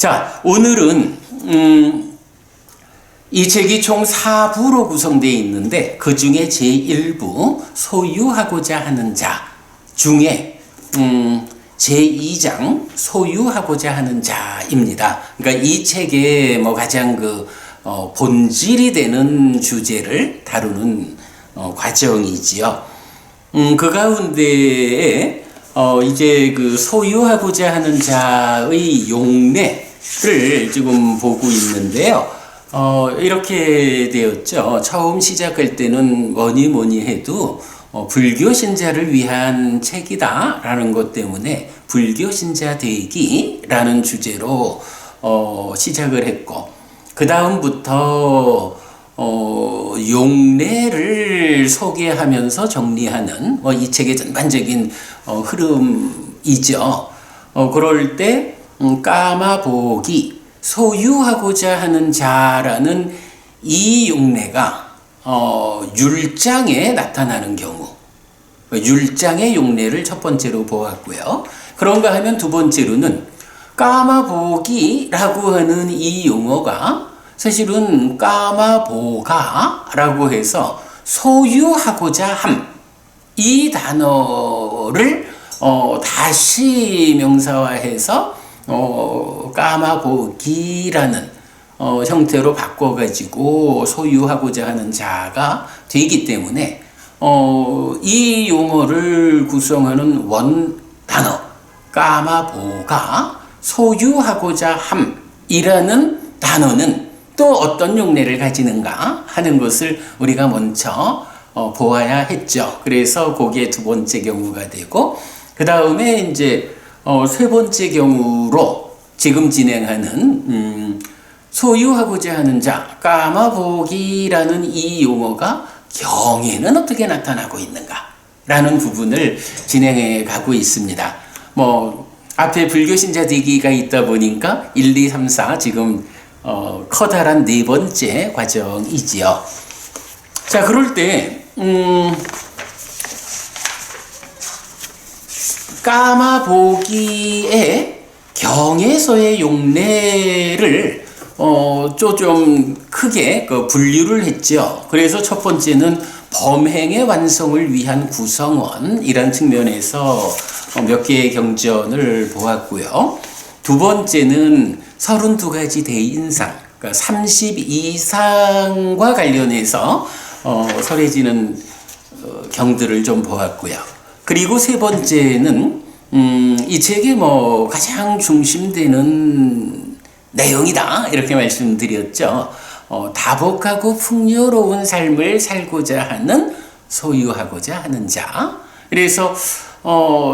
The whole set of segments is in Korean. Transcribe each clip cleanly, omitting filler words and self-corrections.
자, 오늘은 이 책이 총 4부로 구성되어 있는데 그 중에 제1부 소유하고자 하는 자 중에 제2장 소유하고자 하는 자입니다. 그러니까 이 책의 가장 본질이 되는 주제를 다루는 과정이지요. 그 가운데에 이제 소유하고자 하는 자의 용례를 지금 보고 있는데요. 이렇게 되었죠. 처음 시작할 때는 뭐니 해도 불교 신자를 위한 책이다라는 것 때문에 불교 신자 되기라는 주제로 시작을 했고, 그 다음부터 용례를 소개하면서 정리하는 이 책의 전반적인 흐름이죠. 그럴 때 까마보기 소유하고자 하는 자라는 이 용례가 율장에 나타나는 경우, 율장의 용례를 첫 번째로 보았고요. 그런가 하면 두 번째로는 까마보기라고 하는 이 용어가 사실은 까마보가라고 해서 소유하고자 함, 이 단어를 다시 명사화해서 까마보기라는 형태로 바꿔가지고 소유하고자 하는 자가 되기 때문에 이 용어를 구성하는 원 단어 까마보가 소유하고자 함이라는 단어는 또 어떤 용례를 가지는가 하는 것을 우리가 먼저 보아야 했죠. 그래서 그게 두 번째 경우가 되고, 그 다음에 이제 세 번째 경우로 지금 진행하는 소유하고자 하는 자 까마보기라는 이 용어가 경에는 어떻게 나타나고 있는가 라는 부분을 진행해 가고 있습니다. 앞에 불교신자 되기가 있다 보니까 1, 2, 3, 4 지금 커다란 네 번째 과정이지요. 자, 그럴 때 까마보기의 경에서의 용례를 좀 크게 분류를 했죠. 그래서 첫 번째는 범행의 완성을 위한 구성원이란 측면에서 몇 개의 경전을 보았고요. 두 번째는 32가지 대인상, 그러니까 32상과 관련해서 설해지는 경들을 좀 보았고요. 그리고 세 번째는 이 책의 가장 중심되는 내용이다 이렇게 말씀드렸죠. 다복하고 풍요로운 삶을 살고자 하는 소유하고자 하는 자. 그래서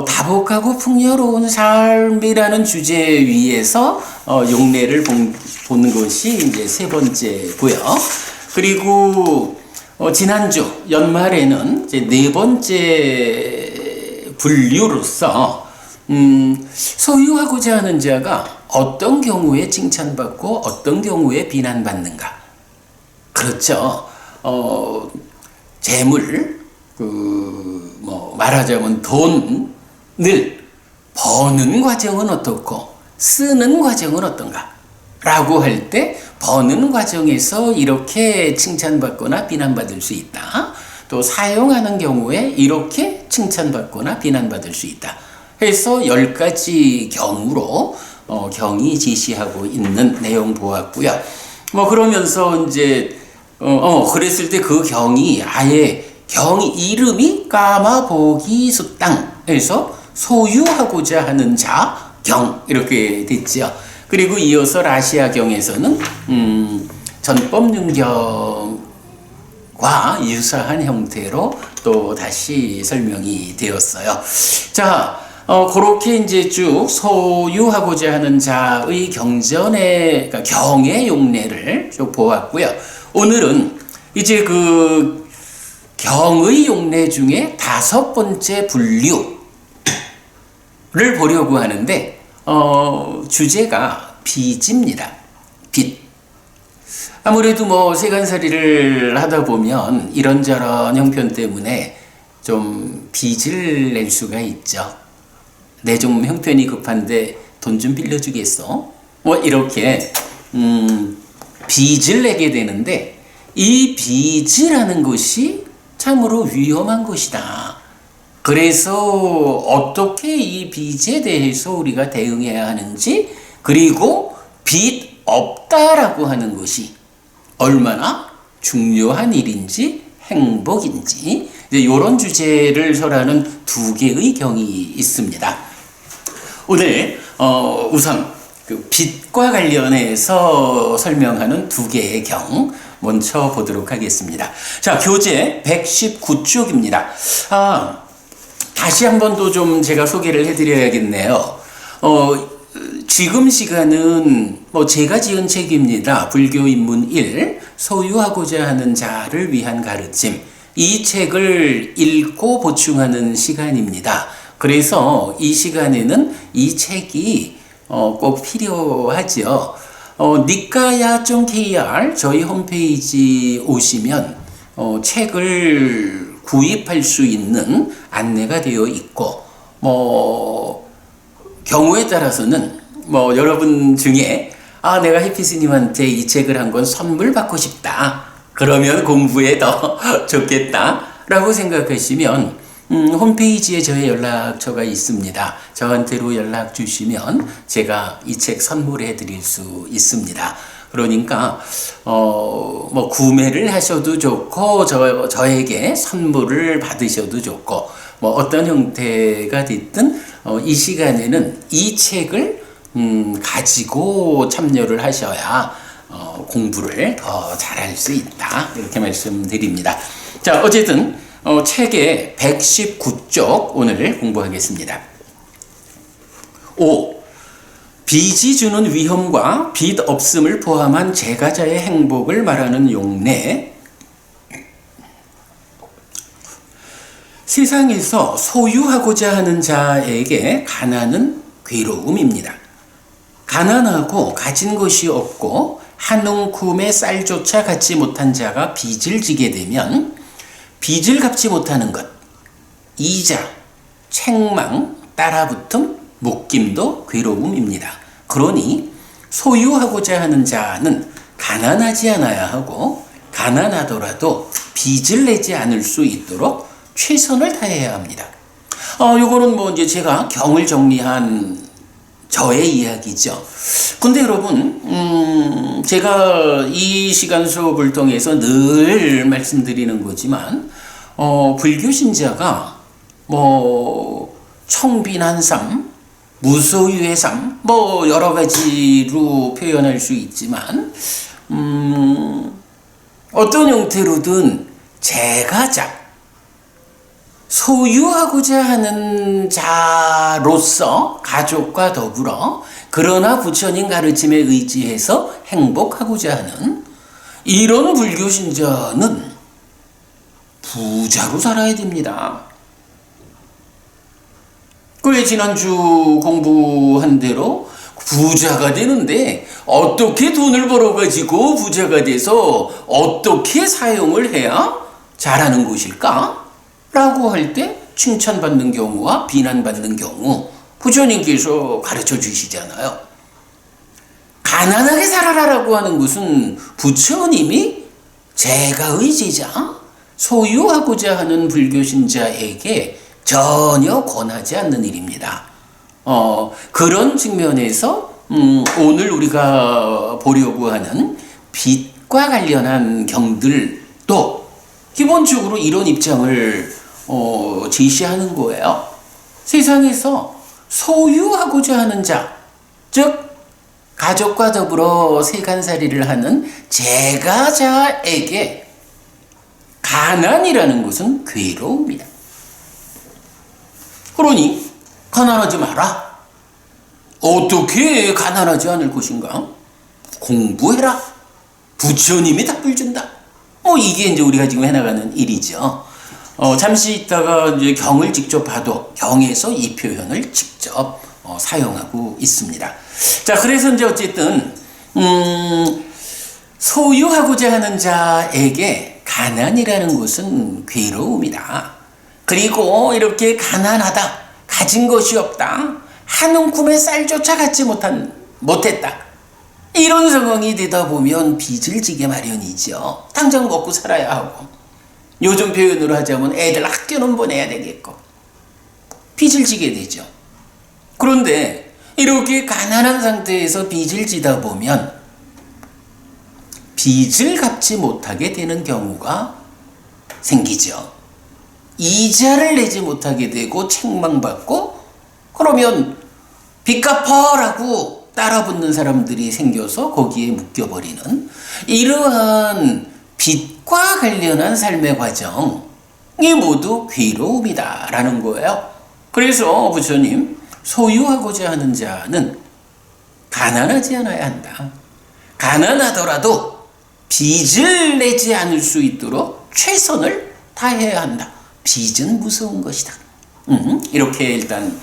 다복하고 풍요로운 삶이라는 주제 위에서 용례를 보는 것이 이제 세 번째고요. 그리고 지난주 연말에는 이제 네 번째 분류로서 소유하고자 하는 자가 어떤 경우에 칭찬받고 어떤 경우에 비난받는가. 그렇죠. 재물, 말하자면 돈을 버는 과정은 어떻고 쓰는 과정은 어떤가 라고 할 때 버는 과정에서 이렇게 칭찬받거나 비난받을 수 있다. 또 사용하는 경우에 이렇게 칭찬받거나 비난받을 수 있다. 해서 10가지 경우로 경이 제시하고 있는 내용 보았고요. 그러면서 이제 그랬을 때 그 경이 아예 경 이름이 까마보기 수땅에서 소유하고자 하는 자 경 이렇게 됐죠. 그리고 이어서 라시아경에서는 전법륜경과 유사한 형태로 또 다시 설명이 되었어요. 자, 그렇게 이제 쭉 소유하고자 하는 자의 그러니까 경의 용례를 쭉 보았고요. 오늘은 이제 경의 용례 중에 5번째 분류를 보려고 하는데, 주제가 빚입니다. 빚. 아무래도 세간살이를 하다 보면 이런저런 형편 때문에 좀 빚을 낼 수가 있죠. 내 좀 형편이 급한데 돈 좀 빌려주겠어? 뭐 이렇게 빚을 내게 되는데 이 빚이라는 것이 참으로 위험한 것이다. 그래서 어떻게 이 빚에 대해서 우리가 대응해야 하는지, 그리고 빚 없다라고 하는 것이 얼마나 중요한 일인지, 행복인지, 이런 주제를 설하는 두 개의 경이 있습니다. 오늘 우선 그 빚과 관련해서 설명하는 두 개의 경 먼저 보도록 하겠습니다. 자, 교재 119쪽입니다. 다시 한 번 더 좀 제가 소개를 해드려야겠네요. 지금 시간은 제가 지은 책입니다. 불교인문 1, 소유하고자 하는 자를 위한 가르침. 이 책을 읽고 보충하는 시간입니다. 그래서 이 시간에는 이 책이 꼭 필요하죠. 니까야.kr 저희 홈페이지 오시면 책을 구입할 수 있는 안내가 되어 있고, 경우에 따라서는 여러분 중에 내가 해피 스님한테 이 책을 한 권 선물 받고 싶다, 그러면 공부에 더 좋겠다 라고 생각하시면 홈페이지에 저의 연락처가 있습니다. 저한테로 연락 주시면 제가 이 책 선물해 드릴 수 있습니다. 그러니까 구매를 하셔도 좋고 저에게 선물을 받으셔도 좋고, 어떤 형태가 됐든 이 시간에는 이 책을 가지고 참여를 하셔야 공부를 더 잘할 수 있다, 이렇게 말씀드립니다. 자, 어쨌든 책의 119쪽 오늘 공부하겠습니다. 5. 빚이 주는 위험과 빚 없음을 포함한 제가자의 행복을 말하는 용례. 세상에서 소유하고자 하는 자에게 가난은 괴로움입니다. 가난하고 가진 것이 없고 한 움큼의 쌀조차 갖지 못한 자가 빚을 지게 되면 빚을 갚지 못하는 것, 이자, 책망, 따라붙음, 묶임도 괴로움입니다. 그러니 소유하고자 하는 자는 가난하지 않아야 하고, 가난하더라도 빚을 내지 않을 수 있도록 최선을 다해야 합니다. 요거는 이제 제가 경을 정리한 저의 이야기죠. 근데 여러분, 제가 이 시간 수업을 통해서 늘 말씀드리는 거지만, 불교 신자가 청빈한 삶, 무소유의 삶, 여러 가지로 표현할 수 있지만, 어떤 형태로든 제가자, 소유하고자 하는 자로서 가족과 더불어, 그러나 부처님 가르침에 의지해서 행복하고자 하는 이런 불교 신자는 부자로 살아야 됩니다. 그래, 지난주 공부한 대로 부자가 되는데 어떻게 돈을 벌어가지고 부자가 돼서 어떻게 사용을 해야 잘하는 것일까? 라고 할 때 칭찬받는 경우와 비난받는 경우 부처님께서 가르쳐 주시잖아요. 가난하게 살아라라고 하는 것은 부처님이 제가의 제자, 소유하고자 하는 불교 신자에게 전혀 권하지 않는 일입니다. 그런 측면에서 오늘 우리가 보려고 하는 빚과 관련한 경들도 기본적으로 이런 입장을 제시하는 거예요. 세상에서 소유하고자 하는 자, 즉 가족과 더불어 세간살이를 하는 제가자에게 가난이라는 것은 괴로움이다. 그러니 가난하지 마라. 어떻게 가난하지 않을 것인가? 공부해라. 부처님이 답을 준다. 이게 이제 우리가 지금 해나가는 일이죠. 잠시 있다가 이제 경을 직접 봐도 경에서 이 표현을 직접 사용하고 있습니다. 자, 그래서 이제 어쨌든 소유하고자 하는 자에게 가난이라는 것은 괴로움이다. 그리고 이렇게 가난하다, 가진 것이 없다, 한 움큼의 쌀조차 갖지 못했다, 이런 상황이 되다 보면 빚을 지게 마련이죠. 당장 먹고 살아야 하고, 요즘 표현으로 하자면 애들 학교는 보내야 되겠고, 빚을 지게 되죠. 그런데 이렇게 가난한 상태에서 빚을 지다 보면 빚을 갚지 못하게 되는 경우가 생기죠. 이자를 내지 못하게 되고 책망받고, 그러면 빚 갚아라고 따라붙는 사람들이 생겨서 거기에 묶여버리는 이러한 빚과 관련한 삶의 과정이 모두 괴로움이다라는 거예요. 그래서 부처님, 소유하고자 하는 자는 가난하지 않아야 한다. 가난하더라도 빚을 내지 않을 수 있도록 최선을 다해야 한다. 빚은 무서운 것이다. 이렇게 일단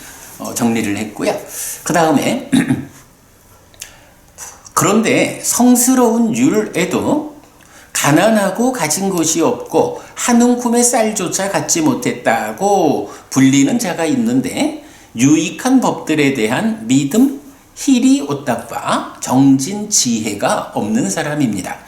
정리를 했고요. 그 다음에 그런데 성스러운 율에도 가난하고 가진 것이 없고 한 움큼의 쌀조차 갖지 못했다고 불리는 자가 있는데, 유익한 법들에 대한 믿음, 희리, 오따빠, 정진, 지혜가 없는 사람입니다.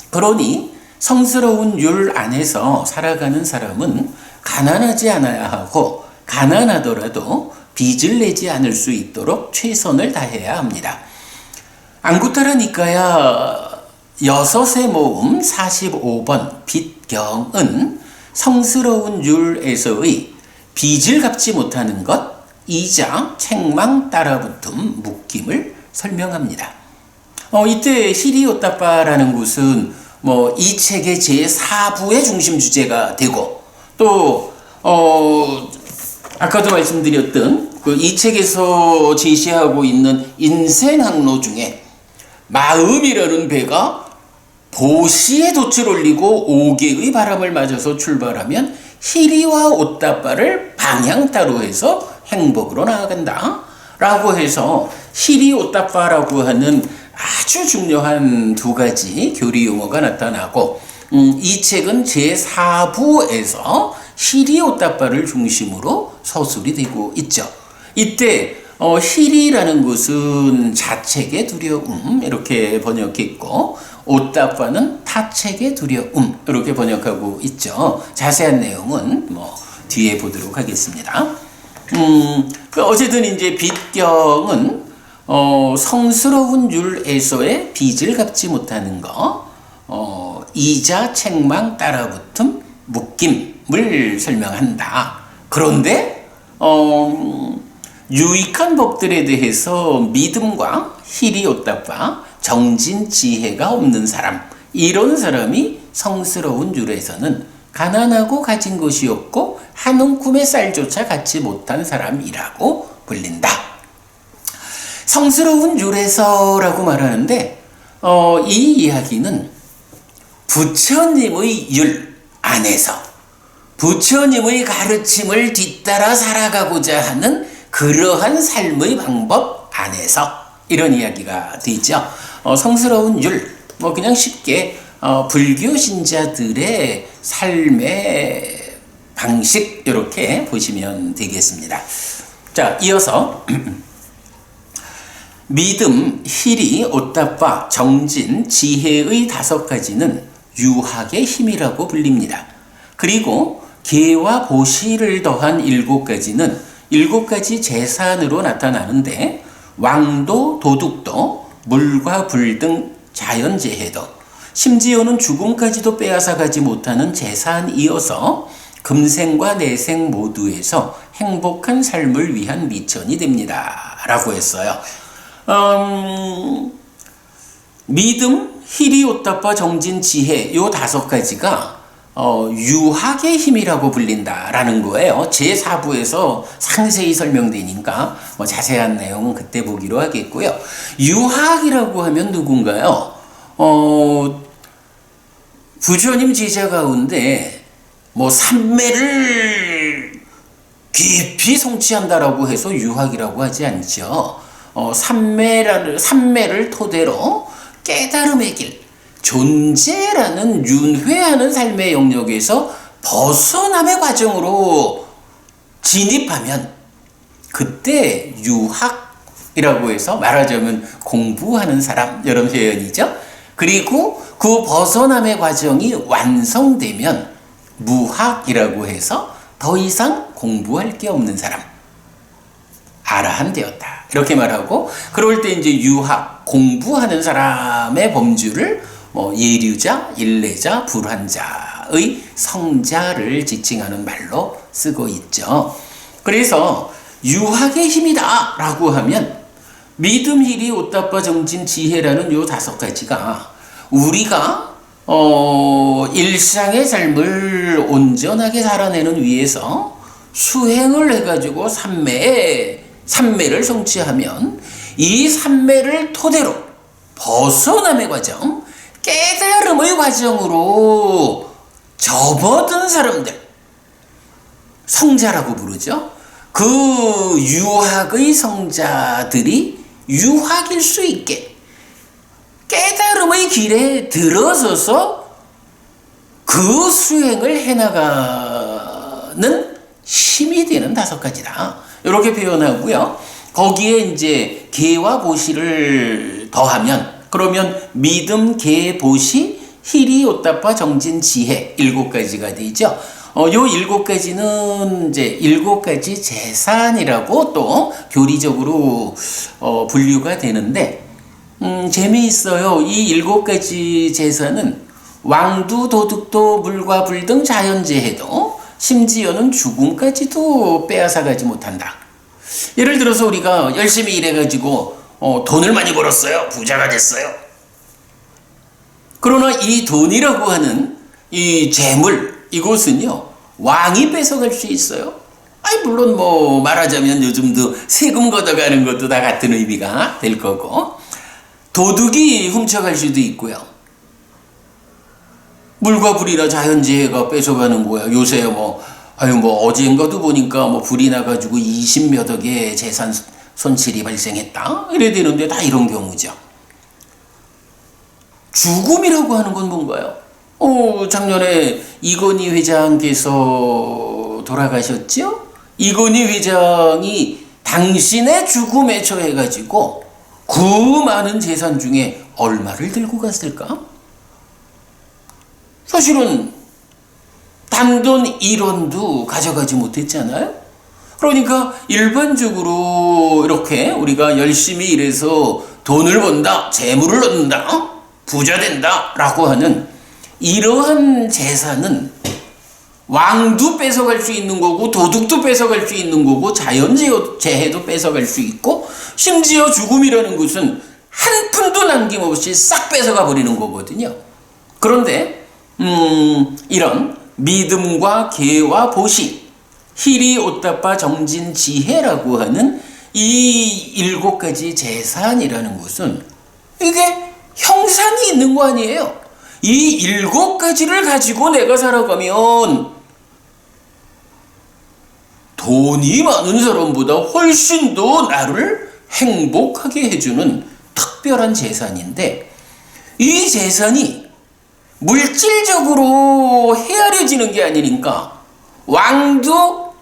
그러니 성스러운 율 안에서 살아가는 사람은 가난하지 않아야 하고, 가난하더라도 빚을 내지 않을 수 있도록 최선을 다해야 합니다. 앙구타라 니카야 6의 모음 45번 빚경은 성스러운 율에서의 빚을 갚지 못하는 것, 이자, 책망, 따라붙음, 묶임을 설명합니다. 이때 히리오따빠라는 곳은 이 책의 제4부의 중심 주제가 되고, 또 아까도 말씀드렸던 이 책에서 제시하고 있는 인생 항로 중에 마음이라는 배가 보시에 돛을 올리고 5개의 바람을 맞아서 출발하면 히리와 오따빠를 방향 따로 해서 행복으로 나아간다 라고 해서 히리 오따빠라고 하는 아주 중요한 두 가지 교리 용어가 나타나고, 이 책은 제4부에서 히리 오따빠를 중심으로 서술이 되고 있죠. 이때 히리라는 것은 자책의 두려움 이렇게 번역했고, 오따빠는 타책의 두려움 이렇게 번역하고 있죠. 자세한 내용은 뒤에 보도록 하겠습니다. 어쨌든 이제 빚경은 성스러운 율에서의 빚을 갚지 못하는 거, 이자, 책망, 따라붙음, 묶임을 설명한다. 그런데 유익한 법들에 대해서 믿음과 희리, 오따빠, 정진, 지혜가 없는 사람, 이런 사람이 성스러운 율에서는 가난하고 가진 것이 없고 한 움큼의 쌀조차 갖지 못한 사람이라고 불린다. 성스러운 율에서라고 말하는데, 이 이야기는 부처님의 율 안에서 부처님의 가르침을 뒤따라 살아가고자 하는 그러한 삶의 방법 안에서 이런 이야기가 되죠. 성스러운 율, 그냥 쉽게 불교 신자들의 삶의 방식 이렇게 보시면 되겠습니다. 자, 이어서 믿음, 희리, 오따빠, 정진, 지혜의 5가지는 유학의 힘이라고 불립니다. 그리고 계와 보시를 더한 7가지는 7가지 재산으로 나타나는데, 왕도, 도둑도, 물과 불 등 자연재해도, 심지어는 죽음까지도 빼앗아 가지 못하는 재산이어서 금생과 내생 모두에서 행복한 삶을 위한 미천이 됩니다 라고 했어요. 믿음, 희리, 오따빠, 정진, 지혜 요 5가지가 유학의 힘이라고 불린다라는 거예요. 제4부에서 상세히 설명되니까 자세한 내용은 그때 보기로 하겠고요. 유학이라고 하면 누군가요? 부처님 제자 가운데 삼매를 깊이 성취한다라고 해서 유학이라고 하지 않죠. 삼매를 토대로 깨달음의 길, 존재라는 윤회하는 삶의 영역에서 벗어남의 과정으로 진입하면 그때 유학 이라고 해서 말하자면 공부하는 사람 이런 표현이죠. 그리고 그 벗어남의 과정이 완성되면 무학이라고 해서 더 이상 공부할 게 없는 사람, 아라한 되었다 이렇게 말하고, 그럴 때 이제 유학, 공부하는 사람의 범주를 예류자, 일례자, 불환자의 성자를 지칭하는 말로 쓰고 있죠. 그래서 유학의 힘이다 라고 하면 믿음, 희리, 오따빠, 정진, 지혜라는 요 5가지가 우리가 일상의 삶을 온전하게 살아내는 위해서 수행을 해가지고 삼매를 성취하면 이 삼매를 토대로 벗어남의 과정, 깨달음의 과정으로 접어든 사람들, 성자라고 부르죠. 그 유학의 성자들이 유학일 수 있게 깨달음의 길에 들어서서 그 수행을 해나가는 힘이 되는 5가지다. 이렇게 표현하고요. 거기에 이제 계와 보시를 더하면, 그러면 믿음, 계, 보시, 희리, 오따빠, 정진, 지혜 7가지가 되죠. 요 7가지는 이제 7가지 재산이라고 또 교리적으로 분류가 되는데, 재미있어요. 이 7가지 재산은 왕도, 도둑도, 물과 불 등 자연재해도, 심지어는 죽음까지도 빼앗아가지 못한다. 예를 들어서 우리가 열심히 일해가지고 돈을 많이 벌었어요. 부자가 됐어요. 그러나 이 돈이라고 하는 이 재물, 이것은요 왕이 뺏어갈 수 있어요. 물론 말하자면 요즘도 세금 걷어가는 것도 다 같은 의미가 될 거고, 도둑이 훔쳐갈 수도 있고요. 물과 불이나 자연재해가 뺏어가는 거야. 요새 어젠가도 보니까 불이 나가지고 20몇 억의 재산 손실이 발생했다 이래 되는데, 다 이런 경우죠. 죽음이라고 하는 건 뭔가요? 작년에 이건희 회장께서 돌아가셨죠? 이건희 회장이 당신의 죽음에 처해가지고 그 많은 재산 중에 얼마를 들고 갔을까? 사실은 단돈 1원도 가져가지 못했잖아요. 그러니까 일반적으로 이렇게 우리가 열심히 일해서 돈을 번다, 재물을 얻는다, 부자 된다 라고 하는 이러한 재산은 왕도 뺏어갈 수 있는 거고, 도둑도 뺏어갈 수 있는 거고, 자연재해도 뺏어갈 수 있고, 심지어 죽음이라는 것은 한 푼도 남김없이 싹 뺏어가 버리는 거거든요. 그런데 이런 믿음과 계와 보시, 희리, 오따빠, 정진, 지혜라고 하는 이 7가지 재산이라는 것은 이게 형상이 있는 거 아니에요. 이 7가지를 가지고 내가 살아가면 돈이 많은 사람보다 훨씬 더 나를 행복하게 해주는 특별한 재산인데, 이 재산이 물질적으로 헤아려지는 게 아니니까 왕도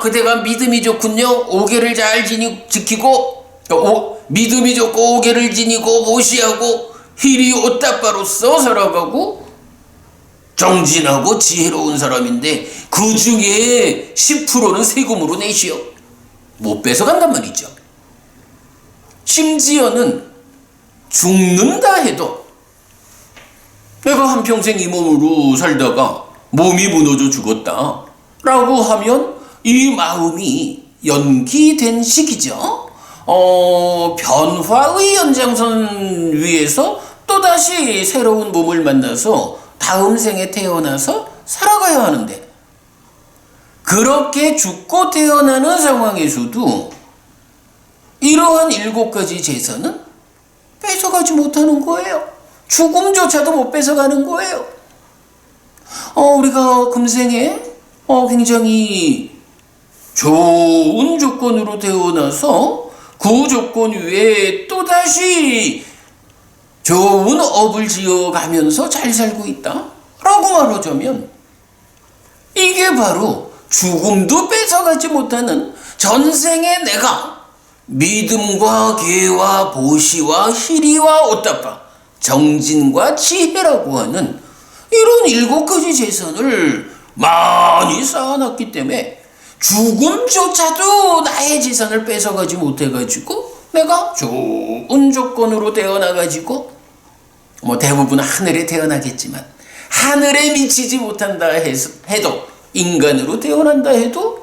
그대가 믿음이 좋군요. 5계를 잘 지키고 믿음이 좋고 5계를 지니고 모시하고 희리 오따빠로서 살아가고 정진하고 지혜로운 사람인데 그 중에 10%는 세금으로 내시오. 못 뺏어간단 말이죠. 심지어는 죽는다 해도 내가 한평생 이 몸으로 살다가 몸이 무너져 죽었다 라고 하면 이 마음이 연기된 시기죠. 변화의 연장선 위에서 또다시 새로운 몸을 만나서 다음 생에 태어나서 살아가야 하는데, 그렇게 죽고 태어나는 상황에서도 이러한 7가지 재산은 뺏어가지 못하는 거예요. 죽음조차도 못 뺏어가는 거예요. 우리가 금생에 굉장히 좋은 조건으로 태어나서 그 조건 위에 또다시 좋은 업을 지어가면서 잘 살고 있다 라고 말하자면, 이게 바로 죽음도 뺏어가지 못하는 전생에 내가 믿음과 계와 보시와 희리와 오따빠, 정진과 지혜라고 하는 이런 7가지 재산을 많이 쌓아놨기 때문에 죽음조차도 나의 재산을 뺏어가지 못해가지고 내가 좋은 조건으로 태어나가지고 뭐 대부분 하늘에 태어나겠지만 하늘에 미치지 못한다 해도 인간으로 태어난다 해도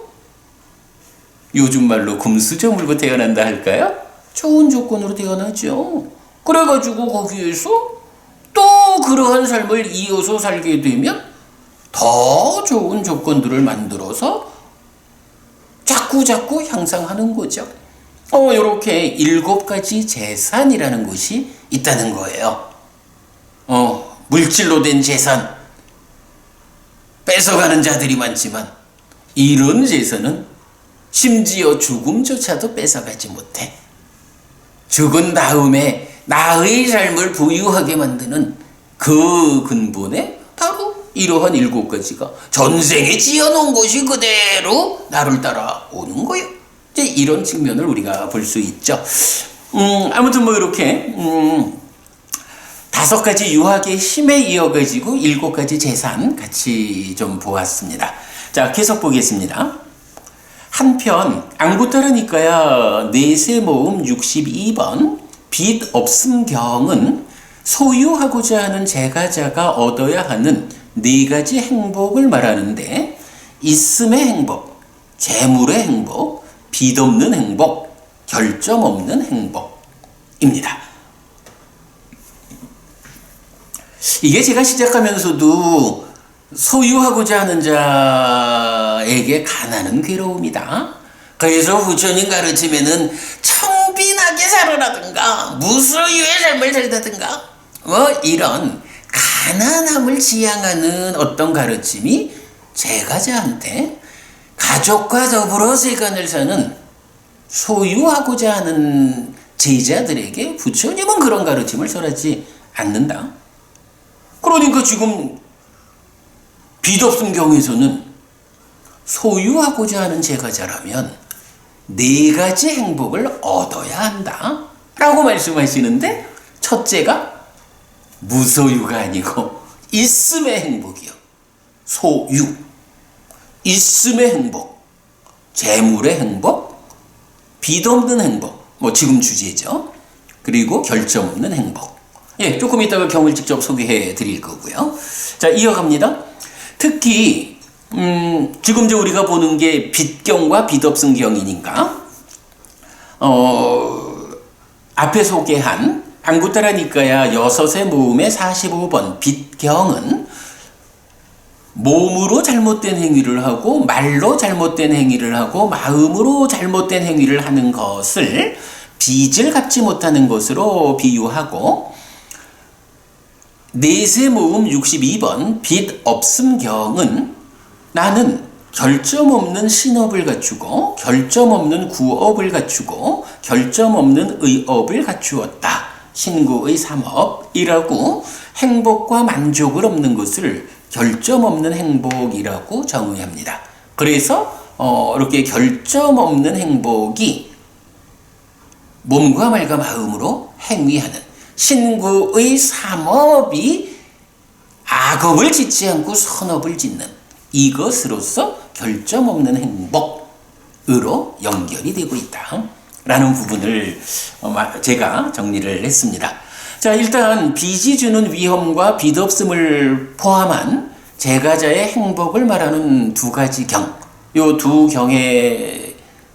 요즘 말로 금수저물고 태어난다 할까요? 좋은 조건으로 태어나죠. 그래가지고 거기에서 또 그러한 삶을 이어서 살게 되면 더 좋은 조건들을 만들어서 자꾸 향상하는 거죠. 이렇게 7가지 재산이라는 것이 있다는 거예요. 물질로 된 재산 뺏어가는 자들이 많지만 이런 재산은 심지어 죽음조차도 뺏어가지 못해. 죽은 다음에 나의 삶을 부유하게 만드는 그 근본에 바로 이러한 7가지가 전생에 지어놓은 것이 그대로 나를 따라오는 거예요. 이제 이런 측면을 우리가 볼 수 있죠. 아무튼 뭐 이렇게 5가지 유학의 힘에 이어가지고 7가지 재산 같이 좀 보았습니다. 자, 계속 보겠습니다. 한편 앙부타르니까야 내세모음 62번 빚 없음경은 소유하고자 하는 제가자가 얻어야 하는 4가지 행복을 말하는데 있음의 행복, 재물의 행복, 빚 없는 행복, 결점 없는 행복입니다. 이게 제가 시작하면서도 소유하고자 하는 자에게 가난은 괴로움이다. 그래서 부처님 가르치면은 청빈하게 살아라든가 무소유의 삶을 살다든가 뭐 이런 가난함을 지향하는 어떤 가르침이 제가자한테 가족과 더불어 세간을 사는 소유하고자 하는 제자들에게 부처님은 그런 가르침을 설하지 않는다. 그러니까 지금 빚 없음 경에서는 소유하고자 하는 제가자라면 4가지 행복을 얻어야 한다 라고 말씀하시는데, 첫째가 무소유가 아니고 있음의 행복이요. 소유, 있음의 행복, 재물의 행복, 빚 없는 행복, 뭐 지금 주제죠. 그리고 결점 없는 행복. 예, 조금 이따가 경을 직접 소개해 드릴 거고요. 자, 이어갑니다. 특히 지금 이제 우리가 보는 게 빚경과 빚없음경이니까 앞에 소개한 앙구타라니까야 6의 모음의 45번 빚경은 몸으로 잘못된 행위를 하고 말로 잘못된 행위를 하고 마음으로 잘못된 행위를 하는 것을 빚을 갚지 못하는 것으로 비유하고, 넷의 모음 62번 빚 없음경은 나는 결점 없는 신업을 갖추고 결점 없는 구업을 갖추고 결점 없는 의업을 갖추었다. 신구의 3업이라고 행복과 만족을 얻는 것을 결점 없는 행복이라고 정의합니다. 그래서 이렇게 결점 없는 행복이 몸과 말과 마음으로 행위하는 신구의 3업이 악업을 짓지 않고 선업을 짓는 이것으로서 결점 없는 행복으로 연결이 되고 있다 라는 부분을 제가 정리를 했습니다. 자, 일단 빚이 주는 위험과 빚 없음을 포함한 제가자의 행복을 말하는 2가지 경, 이 2경의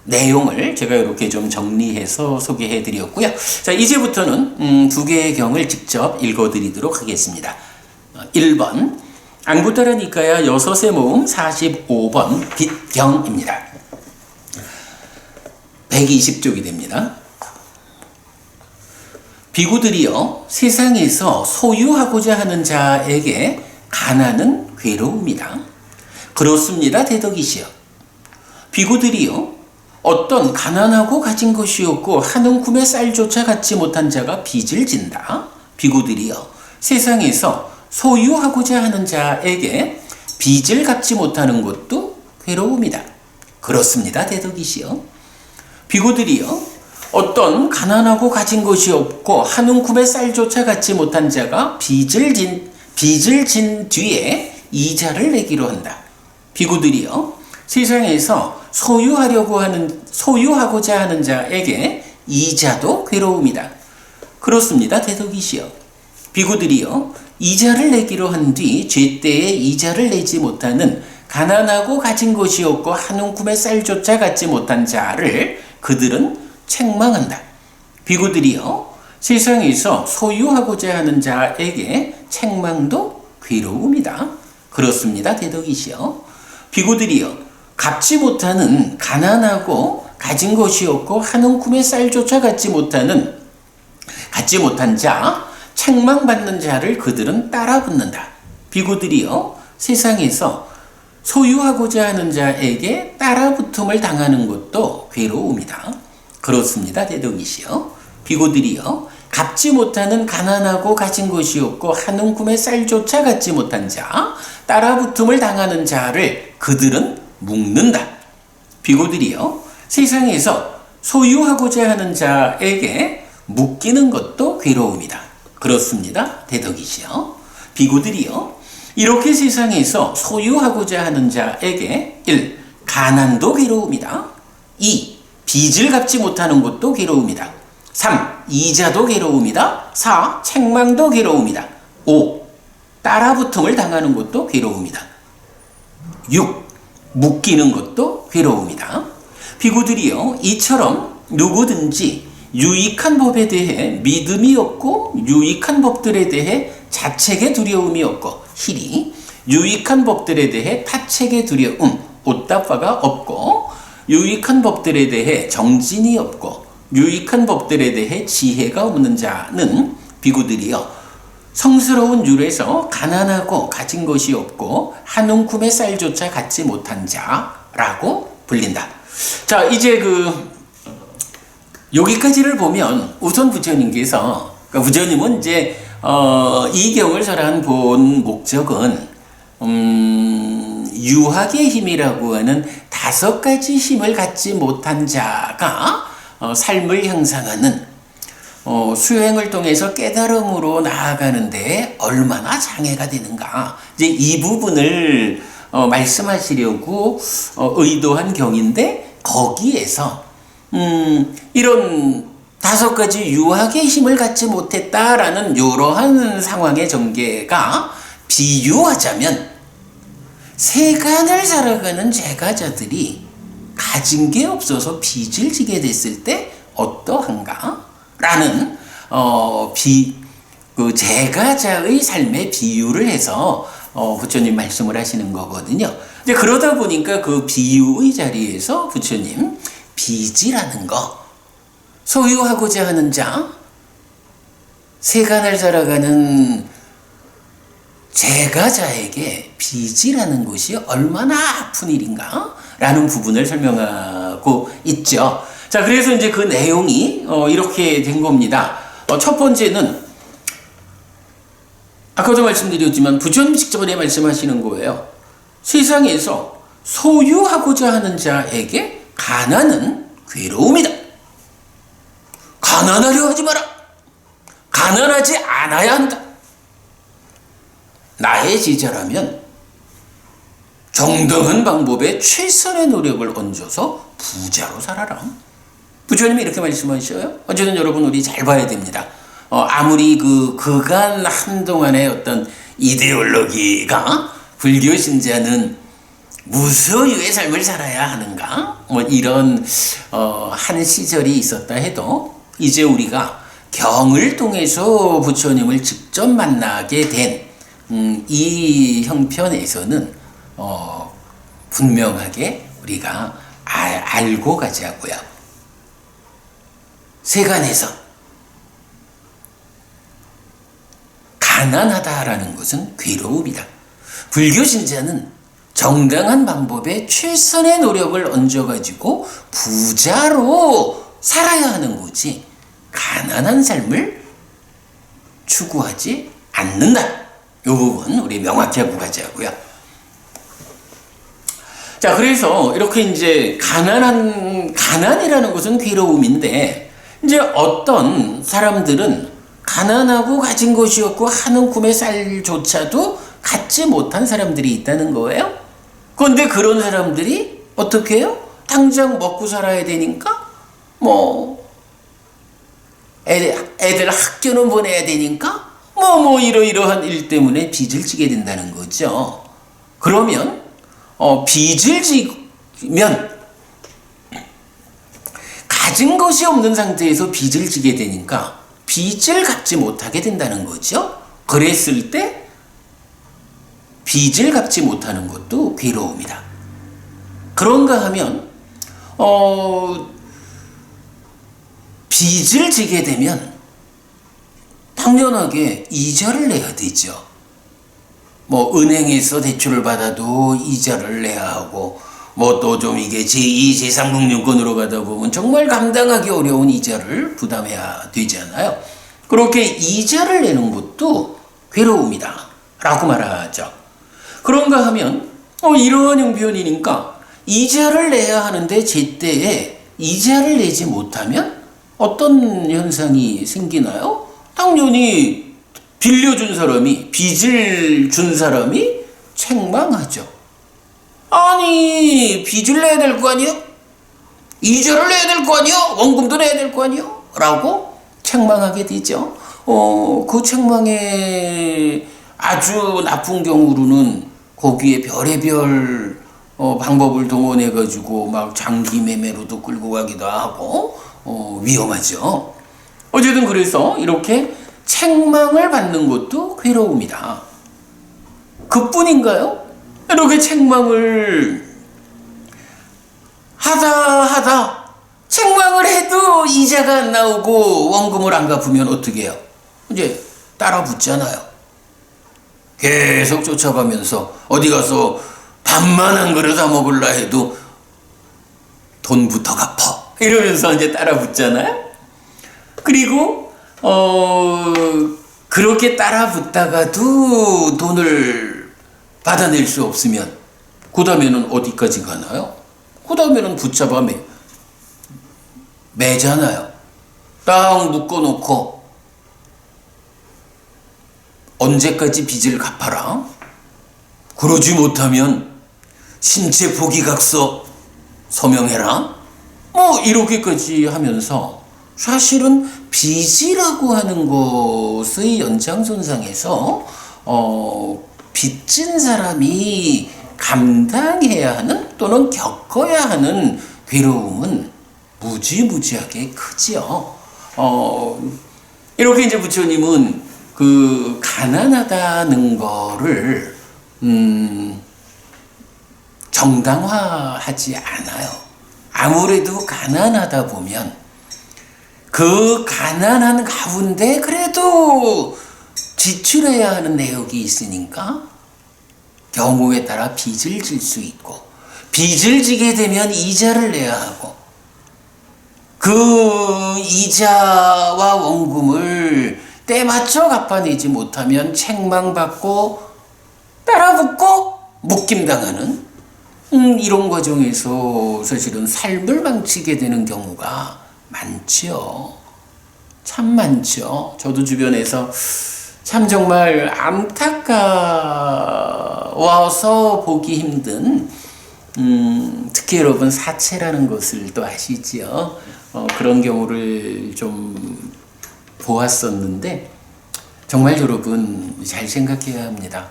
내용을 제가 이렇게 좀 정리해서 소개해 드렸고요. 자, 이제부터는 2개의 경을 직접 읽어 드리도록 하겠습니다. 1번 앙부타라니까야 6의 모음 45번 빚경입니다. 120쪽이 됩니다. 비구들이여, 세상에서 소유하고자 하는 자에게 가난은 괴로움이다. 그렇습니다, 대덕이시여. 비구들이여, 어떤 가난하고 가진 것이 없고 한 움큼의 쌀조차 갖지 못한 자가 빚을 진다. 비구들이여, 세상에서 소유하고자 하는 자에게 빚을 갚지 못하는 것도 괴로움이다. 그렇습니다, 대덕이시여. 비구들이여, 어떤 가난하고 가진 것이 없고 한 움큼의 쌀조차 갖지 못한 자가 빚을 진 뒤에 이자를 내기로 한다. 비구들이여 세상에서 소유하고자 하는 자에게 이자도 괴로움이다. 그렇습니다. 대덕이시여. 비구들이여 이자를 내기로 한 뒤 제때에 이자를 내지 못하는 가난하고 가진 것이 없고 한 움큼의 쌀조차 갖지 못한 자를 그들은 책망한다. 비구들이여 세상에서 소유하고자 하는 자에게 책망도 괴로움이다. 그렇습니다. 대덕이시여. 비구들이여 갚지 못하는 가난하고 가진 것이 없고 한 움큼의 쌀조차 갖지 못한 자 책망받는 자를 그들은 따라붙는다. 비구들이여 세상에서 소유하고자 하는 자에게 따라붙음을 당하는 것도 괴로움이다. 그렇습니다. 대덕이시여. 비구들이여 갚지 못하는 가난하고 가진 것이 없고 한 움큼의 쌀조차 갖지 못한 자 따라붙음을 당하는 자를 그들은 묶는다. 비구들이여 세상에서 소유하고자 하는 자에게 묶이는 것도 괴로움이다. 그렇습니다. 대덕이시여. 비구들이여 이렇게 세상에서 소유하고자 하는 자에게 1. 가난도 괴로움이다. 2. 빚을 갚지 못하는 것도 괴로움이다. 3. 이자도 괴로움이다. 4. 책망도 괴로움이다. 5. 따라붙음을 당하는 것도 괴로움이다. 6. 묶이는 것도 괴로움이다. 비구들이여 이처럼 누구든지 유익한 법에 대해 믿음이 없고 유익한 법들에 대해 자책의 두려움이 없고 희리 유익한 법들에 대해 타책의 두려움 오따빠가 없고 유익한 법들에 대해 정진이 없고 유익한 법들에 대해 지혜가 없는 자는 비구들이여 성스러운 율에서 가난하고 가진 것이 없고 한 움큼의 쌀조차 갖지 못한 자라고 불린다. 자, 이제 여기까지를 보면 우선 부처님께서 부처님은 이제 이 경을 설한 본 목적은 유학의 힘이라고 하는 5가지 힘을 갖지 못한 자가 삶을 형성하는 수행을 통해서 깨달음으로 나아가는데 얼마나 장애가 되는가 이제 이 부분을 말씀하시려고 의도한 경인데 거기에서 이런 5가지 유학의 힘을 갖지 못했다라는 이러한 상황의 전개가 비유하자면 세간을 살아가는 제가자들이 가진 게 없어서 빚을 지게 됐을 때 어떠한가? 라는 제가자의 삶의 비유를 해서 부처님 말씀을 하시는 거거든요. 이제 그러다 보니까 그 비유의 자리에서 부처님 빚이라는 거 소유하고자 하는 자 세간을 살아가는 제가자에게 빚이라는 것이 얼마나 아픈 일인가 라는 부분을 설명하고 있죠. 자, 그래서 이제 그 내용이 이렇게 된 겁니다. 첫 번째는 아까도 말씀드렸지만 부처님 직접에 말씀하시는 거예요. 세상에서 소유하고자 하는 자에게 가난은 괴로움이다. 가난하려 하지 마라. 가난하지 않아야 한다. 나의 제자라면 정당한 방법에 최선의 노력을 얹어서 부자로 살아라. 부처님이 이렇게 말씀하셔요. 어쨌든 여러분 우리 잘 봐야 됩니다. 아무리 그간 한동안의 어떤 이데올로기가 불교 신자는 무소유의 삶을 살아야 하는가? 뭐 이런 한 시절이 있었다 해도 이제 우리가 경을 통해서 부처님을 직접 만나게 된 이 형편에서는 분명하게 우리가 알고 가자고요. 세간에서 가난하다라는 것은 괴로움이다. 불교 신자는 정당한 방법에 최선의 노력을 얹어가지고 부자로 살아야 하는 거지 가난한 삶을 추구하지 않는다. 이 부분 우리 명확히 하고 가자고요. 자, 그래서 이렇게 이제 가난이라는 것은 괴로움인데 이제 어떤 사람들은 가난하고 가진 것이 없고 한우 꿈의 쌀조차도 갖지 못한 사람들이 있다는 거예요. 그런데 그런 사람들이 어떻게 해요? 당장 먹고 살아야 되니까 뭐 애들 학교는 보내야 되니까 이러이러한 일 때문에 빚을 지게 된다는 거죠. 그러면 빚을 지면 가진 것이 없는 상태에서 빚을 지게 되니까 빚을 갚지 못하게 된다는 거죠. 그랬을 때 빚을 갚지 못하는 것도 괴로움이다. 그런가 하면 빚을 지게 되면 당연하게 이자를 내야 되죠. 은행에서 대출을 받아도 이자를 내야 하고 또 좀 이게 제2, 제3금융권으로 가다 보면 정말 감당하기 어려운 이자를 부담해야 되잖아요. 그렇게 이자를 내는 것도 괴로움이다 라고 말하죠. 그런가 하면 이러한 형편이니까 이자를 내야 하는데 제때에 이자를 내지 못하면 어떤 현상이 생기나요? 당연히 빌려준 사람이, 빚을 준 사람이 책망하죠. 아니, 빚을 내야 될 거 아니요? 이자를 내야 될 거 아니요? 원금도 내야 될 거 아니요? 라고 책망하게 되죠. 그 책망에 아주 나쁜 경우로는 거기에 별의별 방법을 동원해가지고 막 장기 매매로도 끌고 가기도 하고 위험하죠. 어쨌든 그래서 이렇게 책망을 받는 것도 괴로움이다. 그뿐인가요? 이렇게 책망을 하다 책망을 해도 이자가 안 나오고 원금을 안 갚으면 어떻게 해요? 이제 따라 붙잖아요. 계속 쫓아가면서 어디 가서 밥만 한 그릇 다 먹을라 해도 돈부터 갚아 이러면서 이제 따라 붙잖아요. 그리고 그렇게 따라 붙다가도 돈을 받아낼 수 없으면 그 다음에는 어디까지 가나요? 그 다음에는 붙잡아 매잖아요. 딱 묶어놓고 언제까지 빚을 갚아라? 그러지 못하면 신체 포기각서 서명해라? 이렇게까지 하면서 사실은 빚이라고 하는 것의 연장선상에서 빚진 사람이 감당해야 하는 또는 겪어야 하는 괴로움은 무지무지하게 크지요. 이렇게 이제 부처님은 그 가난하다는 거를 정당화하지 않아요. 아무래도 가난하다 보면 그 가난한 가운데 그래도 지출해야 하는 내역이 있으니까 경우에 따라 빚을 질 수 있고 빚을 지게 되면 이자를 내야 하고 그 이자와 원금을 때맞춰 갚아내지 못하면 책망받고 따라붙고 묶임당하는 이런 과정에서 사실은 삶을 망치게 되는 경우가 많죠. 참 많죠. 저도 주변에서 참 정말 안타까워서 보기 힘든 특히 여러분 사채라는 것을 또 아시죠? 그런 경우를 좀 보았었는데 정말 여러분 잘 생각해야 합니다.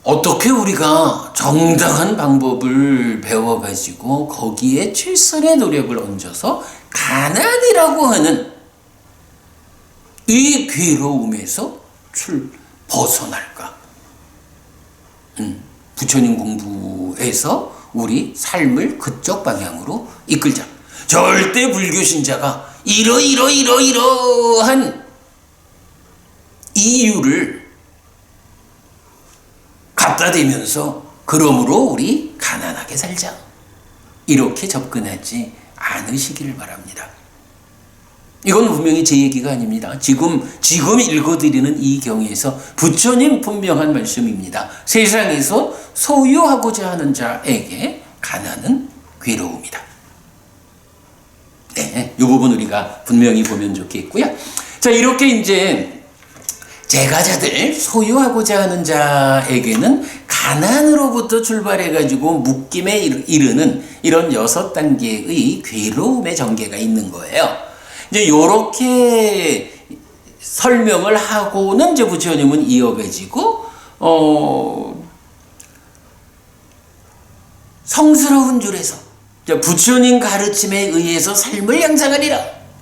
어떻게 우리가 정당한 방법을 배워가지고 거기에 최선의 노력을 얹어서 가난이라고 하는 이 괴로움에서 벗어날까? 부처님 공부에서 우리 삶을 그쪽 방향으로 이끌자. 절대 불교 신자가 이러한 이유를 갖다 대면서 그러므로 우리 가난하게 살자. 이렇게 접근하지 않으시기를 바랍니다. 이건 분명히 제 얘기가 아닙니다. 지금 읽어드리는 이 경에서 부처님 분명한 말씀입니다. 세상에서 소유하고자 하는 자에게 가난은 괴로움이다. 네, 이 부분 우리가 분명히 보면 좋겠고요. 자, 이렇게 이제 제가자들, 소유하고자 하는 자에게는 가난으로부터 출발해가지고 묶임에 이르는 이런 6단계의 괴로움의 전개가 있는 거예요. 이제 요렇게 설명을 하고는 이제 부처님은 이어가지고, 성스러운 줄에서 부처님 가르침에 의해서 삶을 양상하리라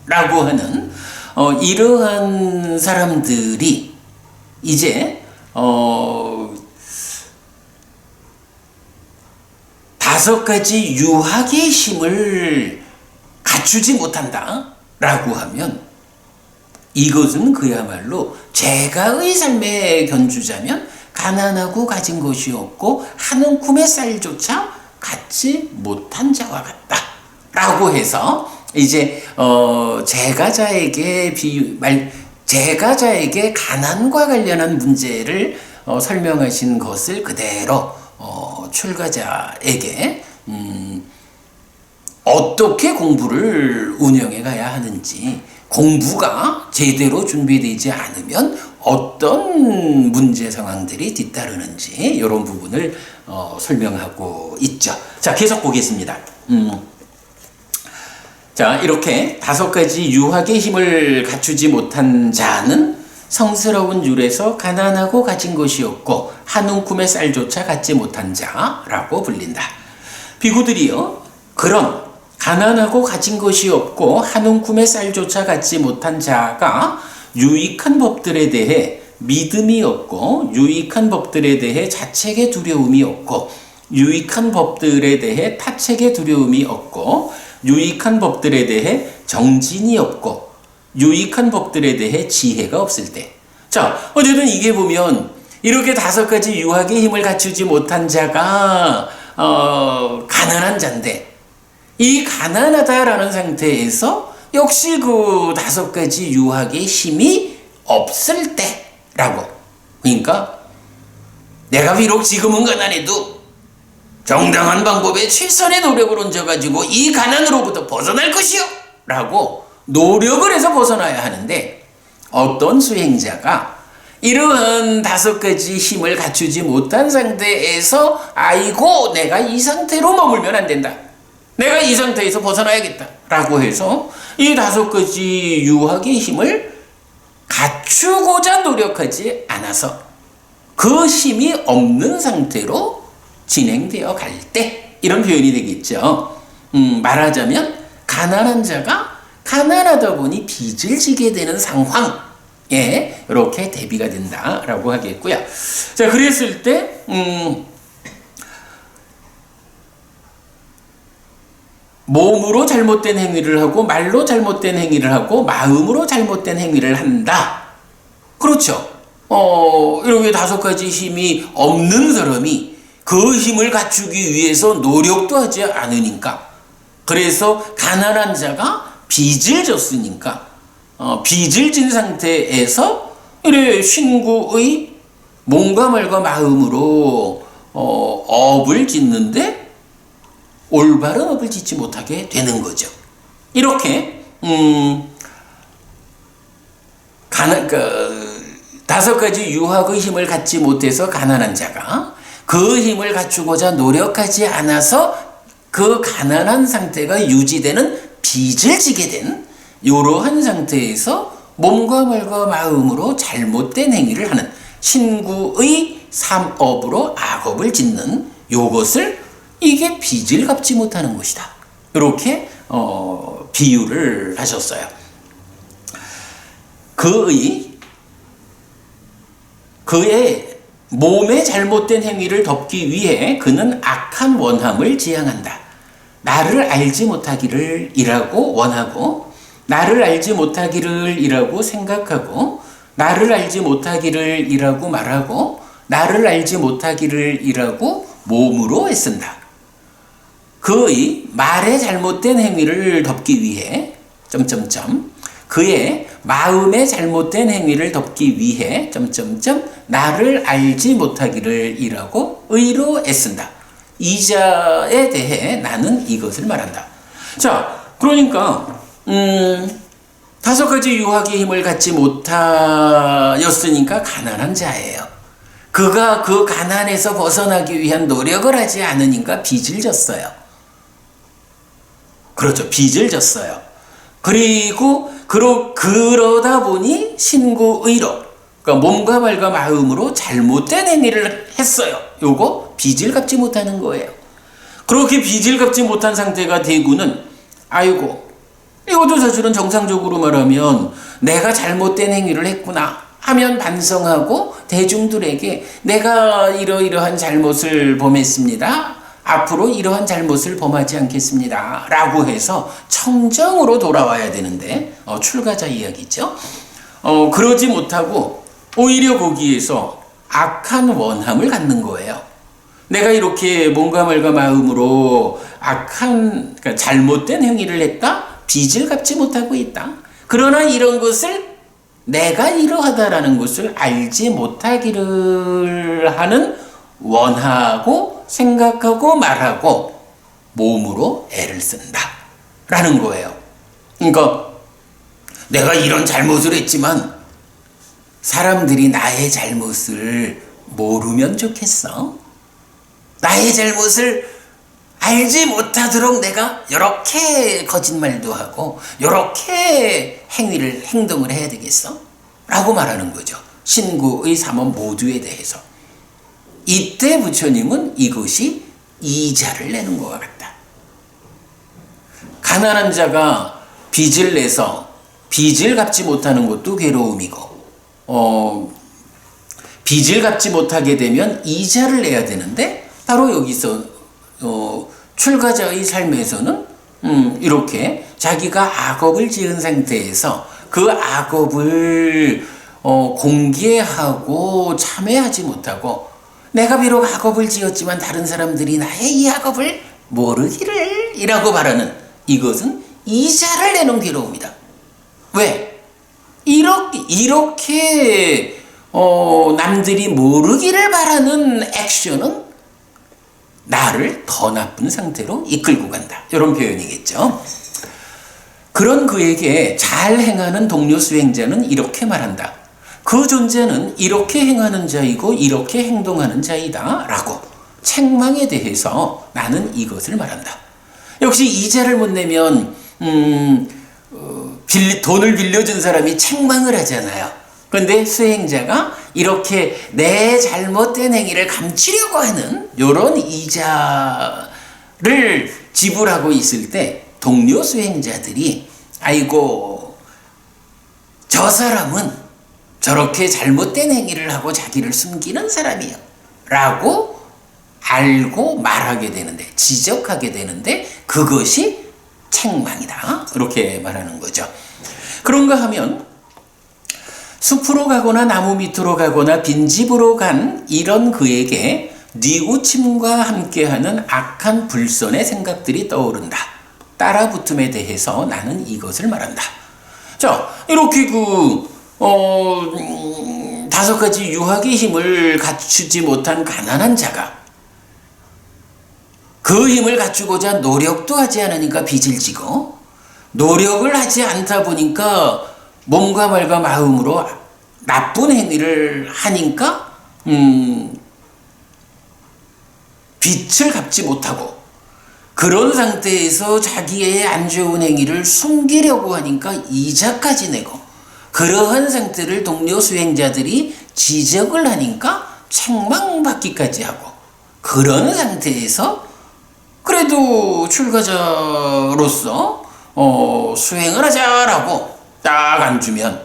라고 하는 이러한 사람들이 이제 5가지 유학의 힘을 갖추지 못한다 라고 하면 이것은 그야말로 제가의 삶에 견주자면 가난하고 가진 것이 없고 한 움큼의 쌀조차 갖지 못한 자와 같다 라고 해서 이제 제가자에게 가난과 관련한 문제를 설명하신 것을 그대로 출가자에게 어떻게 공부를 운영해 가야 하는지, 공부가 제대로 준비되지 않으면 어떤 문제 상황들이 뒤따르는지 이런 부분을 설명하고 있죠. 자, 계속 보겠습니다. 자, 이렇게 5가지 유학의 힘을 갖추지 못한 자는 성스러운 율에서 가난하고 가진 것이 없고 한 움큼의 쌀조차 갖지 못한 자라고 불린다. 비구들이여, 그런 가난하고 가진 것이 없고 한 움큼의 쌀조차 갖지 못한 자가 유익한 법들에 대해 믿음이 없고 유익한 법들에 대해 자책의 두려움이 없고 유익한 법들에 대해 타책의 두려움이 없고 유익한 법들에 대해 정진이 없고 유익한 법들에 대해 지혜가 없을 때. 자, 어쨌든 이게 보면 이렇게 5가지 유학의 힘을 갖추지 못한 자가 가난한 자인데, 이 가난하다라는 상태에서 역시 그 5가지 유학의 힘이 없을 때라고. 그러니까 내가 비록 지금은 가난해도 정당한 방법에 최선의 노력을 얹어가지고 이 가난으로부터 벗어날 것이요 라고 노력을 해서 벗어나야 하는데, 어떤 수행자가 이러한 5가지 힘을 갖추지 못한 상태에서 아이고 내가 이 상태로 머물면 안 된다, 내가 이 상태에서 벗어나야겠다 라고 해서 이 5가지 유학의 힘을 갖추고자 노력하지 않아서 그 힘이 없는 상태로 진행되어 갈 때, 이런 표현이 되겠죠. 말하자면 가난한 자가 가난하다 보니 빚을 지게 되는 상황에 이렇게 대비가 된다라고 하겠고요. 자, 그랬을 때 몸으로 잘못된 행위를 하고 말로 잘못된 행위를 하고 마음으로 잘못된 행위를 한다. 그렇죠. 이렇게 5가지 힘이 없는 사람이 그 힘을 갖추기 위해서 노력도 하지 않으니까, 그래서 가난한 자가 빚을 졌으니까 빚을 진 상태에서 이래 신구의 몸과 말과 마음으로 업을 짓는데 올바른 업을 짓지 못하게 되는 거죠. 이렇게 5가지 유학의 힘을 갖지 못해서 가난한 자가 그 힘을 갖추고자 노력하지 않아서 그 가난한 상태가 유지되는 빚을 지게 된 이러한 상태에서 몸과 말과 마음으로 잘못된 행위를 하는 신구의 삼업으로 악업을 짓는 요것을, 이게 빚을 갚지 못하는 것이다. 이렇게 비유를 하셨어요. 그의 몸의 잘못된 행위를 덮기 위해 그는 악한 원함을 지향한다. 나를 알지 못하기를 이라고 원하고, 나를 알지 못하기를 이라고 생각하고, 나를 알지 못하기를 이라고 말하고, 나를 알지 못하기를 이라고 몸으로 애쓴다. 그의 말의 잘못된 행위를 덮기 위해 그의 마음의 잘못된 행위를 덮기 위해 나를 알지 못하기를 이라고 의로 애쓴다. 이 자에 대해 나는 이것을 말한다. 자, 그러니까 다섯 가지 유학의 힘을 갖지 못하였으니까 가난한 자예요. 그가 그 가난에서 벗어나기 위한 노력을 하지 않으니까 빚을 졌어요. 그렇죠. 빚을 졌어요. 그리고 그러다 보니 신구의로, 그러니까 몸과 말과 마음으로 잘못된 행위를 했어요. 요거 빚을 갚지 못하는 거예요. 그렇게 빚을 갚지 못한 상태가 되고는 아이고, 이것도 사실은 정상적으로 말하면 내가 잘못된 행위를 했구나 하면 반성하고 대중들에게 내가 이러이러한 잘못을 범했습니다. 앞으로 이러한 잘못을 범하지 않겠습니다. 라고 해서 청정으로 돌아와야 되는데, 출가자 이야기죠. 그러지 못하고 오히려 거기에서 악한 원함을 갖는 거예요. 내가 이렇게 몸과 말과 마음으로 그러니까 잘못된 행위를 했다? 빚을 갚지 못하고 있다. 그러나 이런 것을 내가 이러하다라는 것을 알지 못하기를 하는 원하고 생각하고 말하고 몸으로 애를 쓴다 라는 거예요. 그러니까 내가 이런 잘못을 했지만 사람들이 나의 잘못을 모르면 좋겠어. 나의 잘못을 알지 못하도록 내가 이렇게 거짓말도 하고 이렇게 행동을 해야 되겠어? 라고 말하는 거죠. 신구의 삼원 모두에 대해서. 이때 부처님은 이것이 이자를 내는 것과 같다. 가난한 자가 빚을 내서 빚을 갚지 못하는 것도 괴로움이고, 빚을 갚지 못하게 되면 이자를 내야 되는데, 바로 여기서 출가자의 삶에서는 이렇게 자기가 악업을 지은 상태에서 그 악업을 공개하고 참회하지 못하고, 내가 비록 악업을 지었지만 다른 사람들이 나의 이 악업을 모르기를 이라고 바라는, 이것은 이자를 내는 괴로움이다. 왜? 이렇게 남들이 모르기를 바라는 액션은 나를 더 나쁜 상태로 이끌고 간다. 이런 표현이겠죠. 그런 그에게 잘 행하는 동료 수행자는 이렇게 말한다. 그 존재는 이렇게 행하는 자이고 이렇게 행동하는 자이다 라고 책망에 대해서 나는 이것을 말한다. 역시 이자를 못 내면 돈을 빌려준 사람이 책망을 하잖아요. 그런데 수행자가 이렇게 내 잘못된 행위를 감추려고 하는 이런 이자를 지불하고 있을 때 동료 수행자들이 아이고 저 사람은 저렇게 잘못된 행위를 하고 자기를 숨기는 사람이요 라고 알고 말하게 되는데, 지적하게 되는데 그것이 책망이다 이렇게 말하는 거죠. 그런가 하면 숲으로 가거나 나무 밑으로 가거나 빈집으로 간 이런 그에게 뉘우침과 함께하는 악한 불선의 생각들이 떠오른다. 따라붙음에 대해서 나는 이것을 말한다. 자, 이렇게 다섯 가지 유학의 힘을 갖추지 못한 가난한 자가 그 힘을 갖추고자 노력도 하지 않으니까 빚을 지고, 노력을 하지 않다 보니까 몸과 말과 마음으로 나쁜 행위를 하니까 빚을 갚지 못하고, 그런 상태에서 자기의 안 좋은 행위를 숨기려고 하니까 이자까지 내고, 그러한 상태를 동료 수행자들이 지적을 하니까 책망받기까지 하고, 그런 상태에서 그래도 출가자로서 수행을 하자라고 딱 앉으면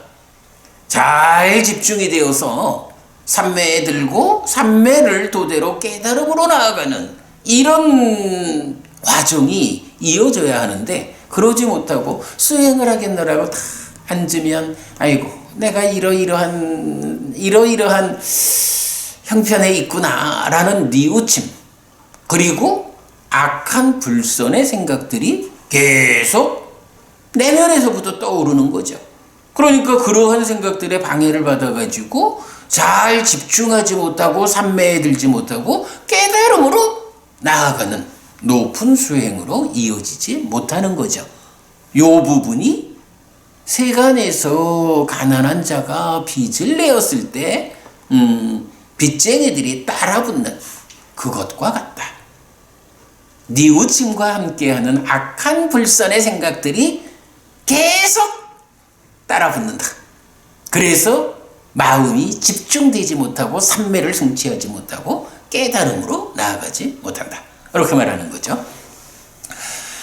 잘 집중이 되어서 삼매에 들고 삼매를 토대로 깨달음으로 나아가는 이런 과정이 이어져야 하는데, 그러지 못하고 수행을 하겠노라고 다 앉으면 아이고 내가 이러이러한 형편에 있구나 라는 뉘우침, 그리고 악한 불선의 생각들이 계속 내면에서부터 떠오르는 거죠. 그러니까 그러한 생각들에 방해를 받아가지고 잘 집중하지 못하고 삼매에 들지 못하고 깨달음으로 나아가는 높은 수행으로 이어지지 못하는 거죠. 요 부분이 세간에서 가난한 자가 빚을 내었을 때 빚쟁이들이 따라붙는 그것과 같다. 뉘우침과 함께하는 악한 불선의 생각들이 계속 따라붙는다. 그래서 마음이 집중되지 못하고 삼매를 성취하지 못하고 깨달음으로 나아가지 못한다. 이렇게 말하는 거죠.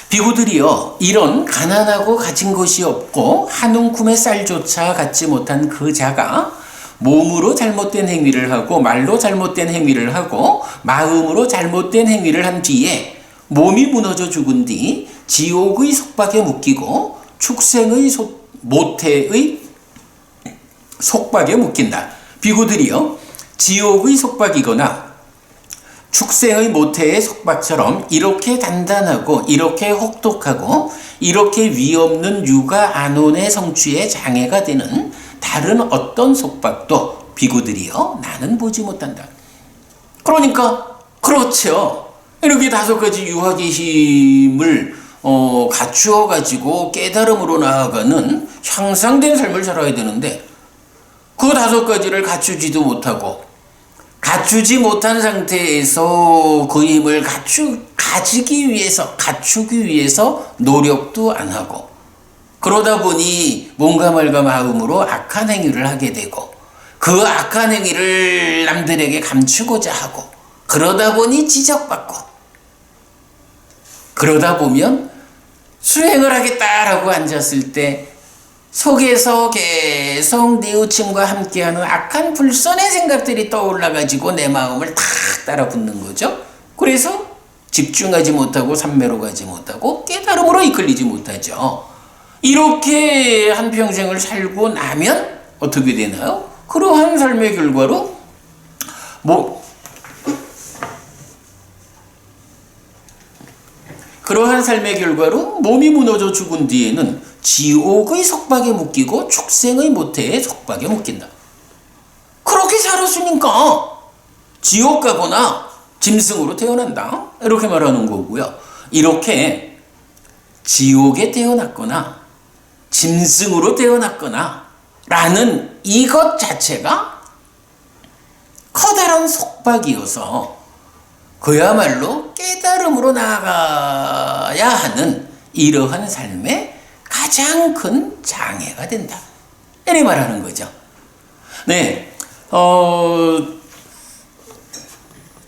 비구들이여, 이런 가난하고 가진 것이 없고 한 움큼의 쌀조차 갖지 못한 그 자가 몸으로 잘못된 행위를 하고 말로 잘못된 행위를 하고 마음으로 잘못된 행위를 한 뒤에 몸이 무너져 죽은 뒤 지옥의 속박에 묶이고 축생의 모태의 속박에 묶인다. 비구들이여, 지옥의 속박이거나 축생의 모태의 속박처럼 이렇게 단단하고 이렇게 혹독하고 이렇게 위없는 육아 안온의 성취에 장애가 되는 다른 어떤 속박도 비구들이여 나는 보지 못한다. 그러니까 그렇죠. 이렇게 5가지 유학의 힘을 갖추어 가지고 깨달음으로 나아가는 향상된 삶을 살아야 되는데 그 5가지를 갖추지도 못하고 갖추지 못한 상태에서 그 힘을 갖추기 위해서 노력도 안 하고 그러다 보니 몸과 말과 마음으로 악한 행위를 하게 되고 그 악한 행위를 남들에게 감추고자 하고 그러다 보니 지적받고 그러다 보면 수행을 하겠다라고 앉았을 때 속에서 계속 뉘우침과 함께하는 악한 불선의 생각들이 떠올라가지고 내 마음을 탁 따라붙는 거죠. 그래서 집중하지 못하고 삼매로 가지 못하고 깨달음으로 이끌리지 못하죠. 이렇게 한평생을 살고 나면 어떻게 되나요? 그러한 삶의 결과로 몸이 무너져 죽은 뒤에는 지옥의 속박에 묶이고 축생의 모태의 속박에 묶인다. 그렇게 살았으니까 지옥 가거나 짐승으로 태어난다. 이렇게 말하는 거고요. 이렇게 지옥에 태어났거나 짐승으로 태어났거나 라는 이것 자체가 커다란 속박이어서 그야말로 깨달음으로 나아가야 하는 이러한 삶의 가장 큰 장애가 된다. 이렇게 말하는 거죠. 네,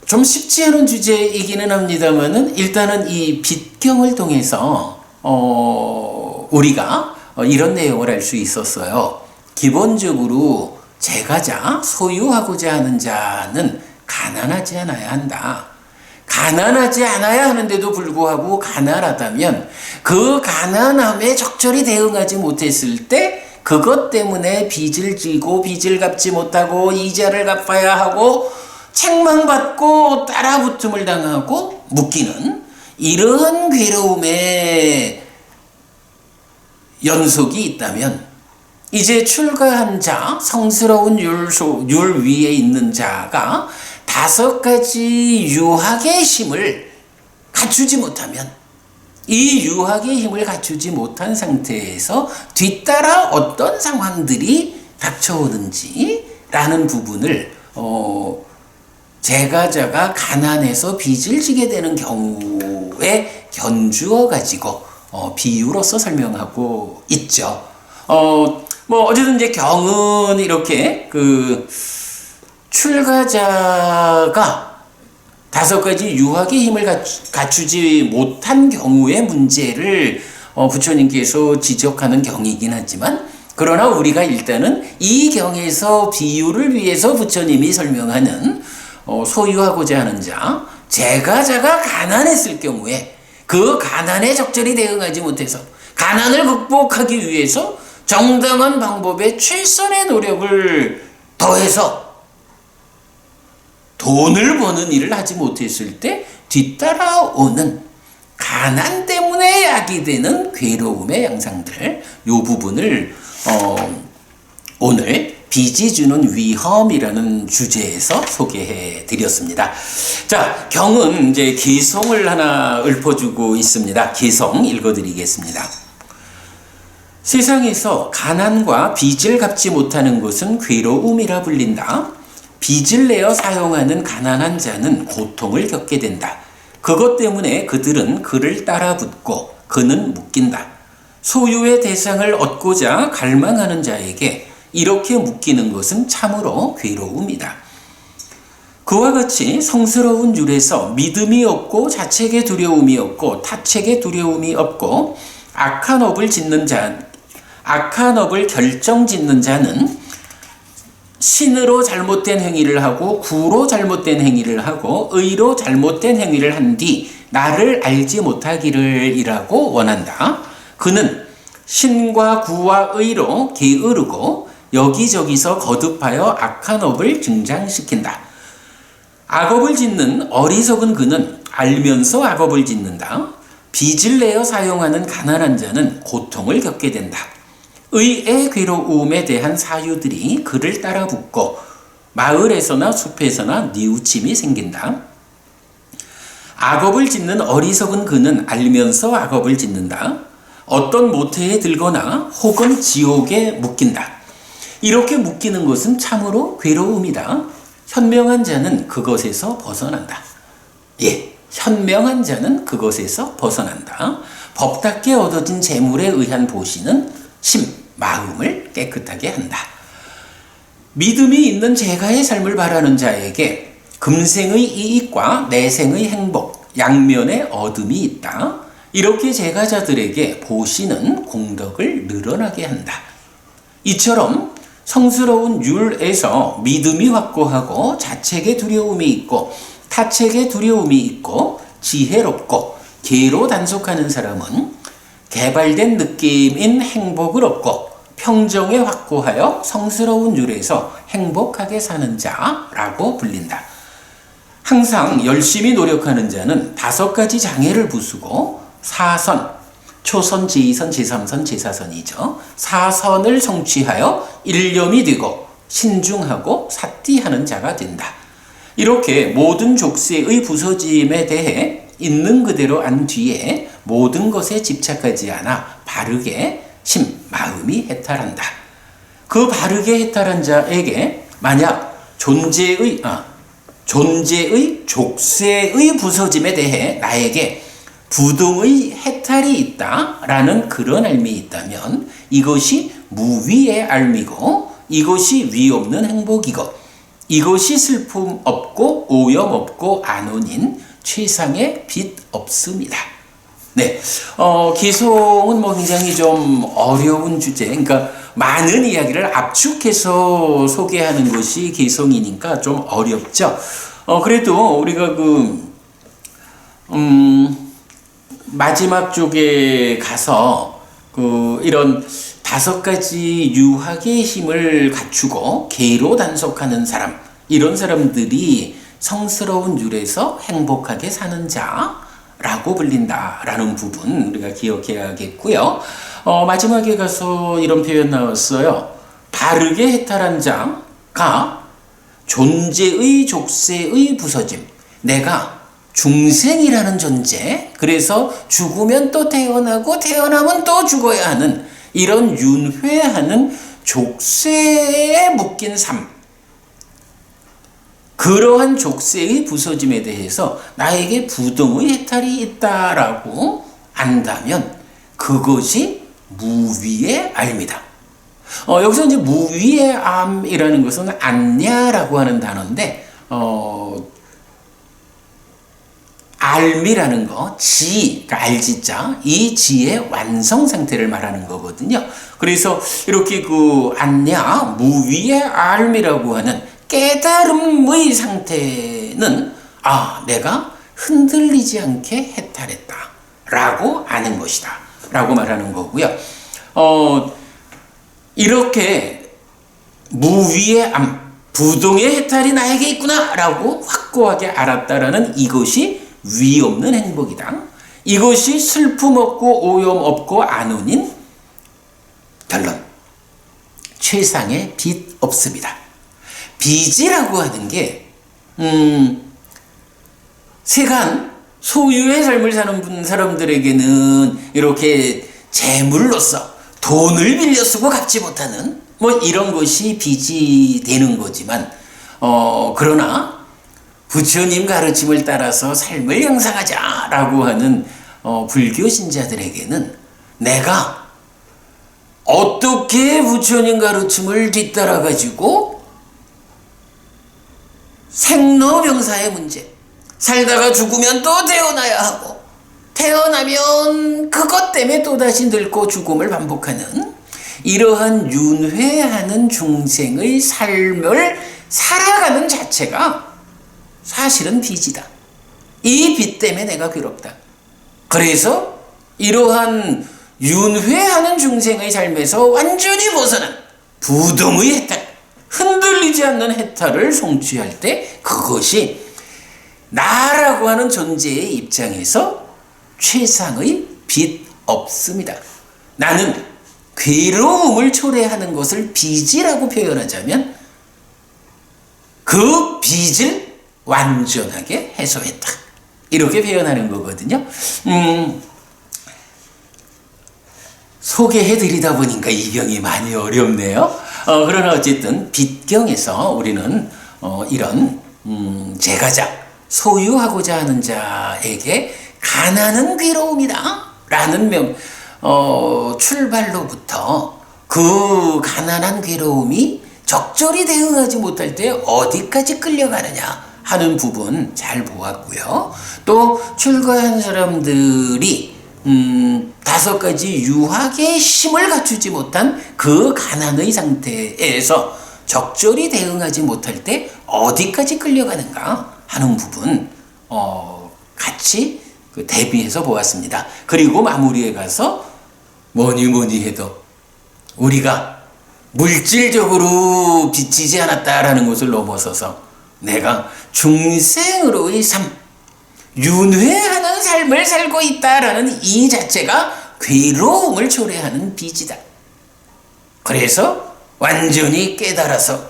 좀 쉽지 않은 주제이기는 합니다만은 일단은 이 빚경을 통해서 우리가 이런 내용을 알 수 있었어요. 기본적으로 제가자, 소유하고자 하는 자는 가난하지 않아야 한다. 가난하지 않아야 하는데도 불구하고 가난하다면 그 가난함에 적절히 대응하지 못했을 때 그것 때문에 빚을 지고 빚을 갚지 못하고 이자를 갚아야 하고 책망받고 따라붙음을 당하고 묶이는 이러한 괴로움의 연속이 있다면 이제 출가한 자, 성스러운 율 위에 있는 자가 5가지 유학의 힘을 갖추지 못하면 이 유학의 힘을 갖추지 못한 상태에서 뒤따라 어떤 상황들이 닥쳐오는지 라는 부분을 제가자가 가난해서 빚을 지게 되는 경우에 견주어 가지고 비유로서 설명하고 있죠. 어쨌든 이제 경은 이렇게 출가자가 5가지 유학의 힘을 갖추지 못한 경우의 문제를 부처님께서 지적하는 경이긴 하지만 그러나 우리가 일단은 이 경에서 비유를 위해서 부처님이 설명하는 소유하고자 하는 자, 제가자가 가난했을 경우에 그 가난에 적절히 대응하지 못해서 가난을 극복하기 위해서 정당한 방법의 최선의 노력을 더해서 돈을 버는 일을 하지 못했을 때 뒤따라오는 가난 때문에 약이 되는 괴로움의 양상들, 이 부분을 오늘 빚이 주는 위험이라는 주제에서 소개해 드렸습니다. 자, 경은 이제 개성을 하나 읊어주고 있습니다. 개성 읽어드리겠습니다. 세상에서 가난과 빚을 갚지 못하는 것은 괴로움이라 불린다. 빚을 내어 사용하는 가난한 자는 고통을 겪게 된다. 그것 때문에 그들은 그를 따라붙고 그는 묶인다. 소유의 대상을 얻고자 갈망하는 자에게 이렇게 묶이는 것은 참으로 괴로움이다. 그와 같이 성스러운 율에서 믿음이 없고 자책의 두려움이 없고 타책의 두려움이 없고 악한 업을 결정 짓는 자는 신으로 잘못된 행위를 하고 구로 잘못된 행위를 하고 의로 잘못된 행위를 한 뒤 나를 알지 못하기를 이라고 원한다. 그는 신과 구와 의로 게으르고 여기저기서 거듭하여 악한 업을 증장시킨다. 악업을 짓는 어리석은 그는 알면서 악업을 짓는다. 빚을 내어 사용하는 가난한 자는 고통을 겪게 된다. 의의 괴로움에 대한 사유들이 그를 따라붙고 마을에서나 숲에서나 뉘우침이 생긴다. 악업을 짓는 어리석은 그는 알면서 악업을 짓는다. 어떤 모태에 들거나 혹은 지옥에 묶인다. 이렇게 묶이는 것은 참으로 괴로움이다. 현명한 자는 그것에서 벗어난다. 현명한 자는 그것에서 벗어난다. 법답게 얻어진 재물에 의한 보시는 마음을 깨끗하게 한다. 믿음이 있는 제가의 삶을 바라는 자에게 금생의 이익과 내생의 행복, 양면의 얻음이 있다. 이렇게 제가자들에게 보시는 공덕을 늘어나게 한다. 이처럼 성스러운 율에서 믿음이 확고하고 자책의 두려움이 있고 타책의 두려움이 있고 지혜롭고 계로 단속하는 사람은 개발된 느낌인 행복을 얻고 평정에 확고하여 성스러운 율에서 행복하게 사는 자라고 불린다. 항상 열심히 노력하는 자는 5가지 장애를 부수고 사선, 초선, 제2선, 제3선, 제4선이죠. 사선을 성취하여 일념이 되고 신중하고 사띠하는 자가 된다. 이렇게 모든 족쇄의 부서짐에 대해 있는 그대로 안 뒤에 모든 것에 집착하지 않아 바르게 마음이 해탈한다. 그 바르게 해탈한 자에게 만약 존재의 족쇄의 부서짐에 대해 나에게 부동의 해탈이 있다라는 그런 알미 있다면 이것이 무위의 알미고 이것이 위 없는 행복이고 이것이 슬픔 없고 오염 없고 안온인 최상의 빛 없습니다. 네, 기송은 굉장히 좀 어려운 주제, 그러니까 많은 이야기를 압축해서 소개하는 것이 기송이니까 좀 어렵죠. 그래도 우리가 마지막 쪽에 가서 이런 5가지 유학의 힘을 갖추고 계로 단속하는 사람, 이런 사람들이 성스러운 율에서 행복하게 사는 자라고 불린다라는 부분 우리가 기억해야겠고요. 마지막에 가서 이런 표현 나왔어요. 바르게 해탈한 자가 존재의 족쇄의 부서짐. 내가 중생이라는 존재, 그래서 죽으면 또 태어나고 태어나면 또 죽어야 하는 이런 윤회하는 족쇄에 묶인 삶, 그러한 족쇄의 부서짐에 대해서 나에게 부동의 해탈이 있다라고 안다면 그것이 무위의 암이다. 여기서 이제 무위의 암이라는 것은 안냐라고 하는 단어인데 알미라는 거, 그러니까 알지자, 이 지의 완성 상태를 말하는 거거든요. 그래서 이렇게 안냐, 무위의 알미라고 하는 깨달음의 상태는 내가 흔들리지 않게 해탈했다 라고 아는 것이다 라고 말하는 거고요. 이렇게 무위의 암, 부동의 해탈이 나에게 있구나 라고 확고하게 알았다라는 이것이 위 없는 행복이다. 이것이 슬픔 없고 오염 없고 안온인 결론, 최상의 빛 없습니다. 빚이라고 하는 게 세간 소유의 삶을 사는 사람들에게는 이렇게 재물로서 돈을 빌려 쓰고 갚지 못하는 뭐 이런 것이 빚이 되는 거지만 그러나 부처님 가르침을 따라서 삶을 형성하자라고 하는 불교 신자들에게는 내가 어떻게 부처님 가르침을 뒤따라 가지고 생로병사의 문제, 살다가 죽으면 또 태어나야 하고 태어나면 그것 때문에 또다시 늙고 죽음을 반복하는 이러한 윤회하는 중생의 삶을 살아가는 자체가 사실은 빚이다. 이 빚 때문에 내가 괴롭다. 그래서 이러한 윤회하는 중생의 삶에서 완전히 벗어난 부동의 해탈, 흔들리지 않는 해탈을 성취할 때 그것이 나라고 하는 존재의 입장에서 최상의 빚 없습니다. 나는 괴로움을 초래하는 것을 빚이라고 표현하자면 그 빚을 완전하게 해소했다. 이렇게 표현하는 거거든요. 소개해드리다 보니까 이 경이 많이 어렵네요. 그러나 어쨌든 빚경에서 우리는 이런 제가자, 소유하고자 하는 자에게 가난은 괴로움이다 라는 출발로부터 그 가난한 괴로움이 적절히 대응하지 못할 때 어디까지 끌려가느냐 하는 부분 잘 보았고요. 또 출가한 사람들이 5가지 유학의 힘을 갖추지 못한 그 가난의 상태에서 적절히 대응하지 못할 때 어디까지 끌려가는가 하는 부분 같이 대비해서 보았습니다. 그리고 마무리에 가서 뭐니 해도 우리가 물질적으로 빚지지 않았다라는 것을 넘어서서 내가 중생으로의 삶, 윤회하는 삶을 살고 있다라는 이 자체가 괴로움을 초래하는 빚이다. 그래서 완전히 깨달아서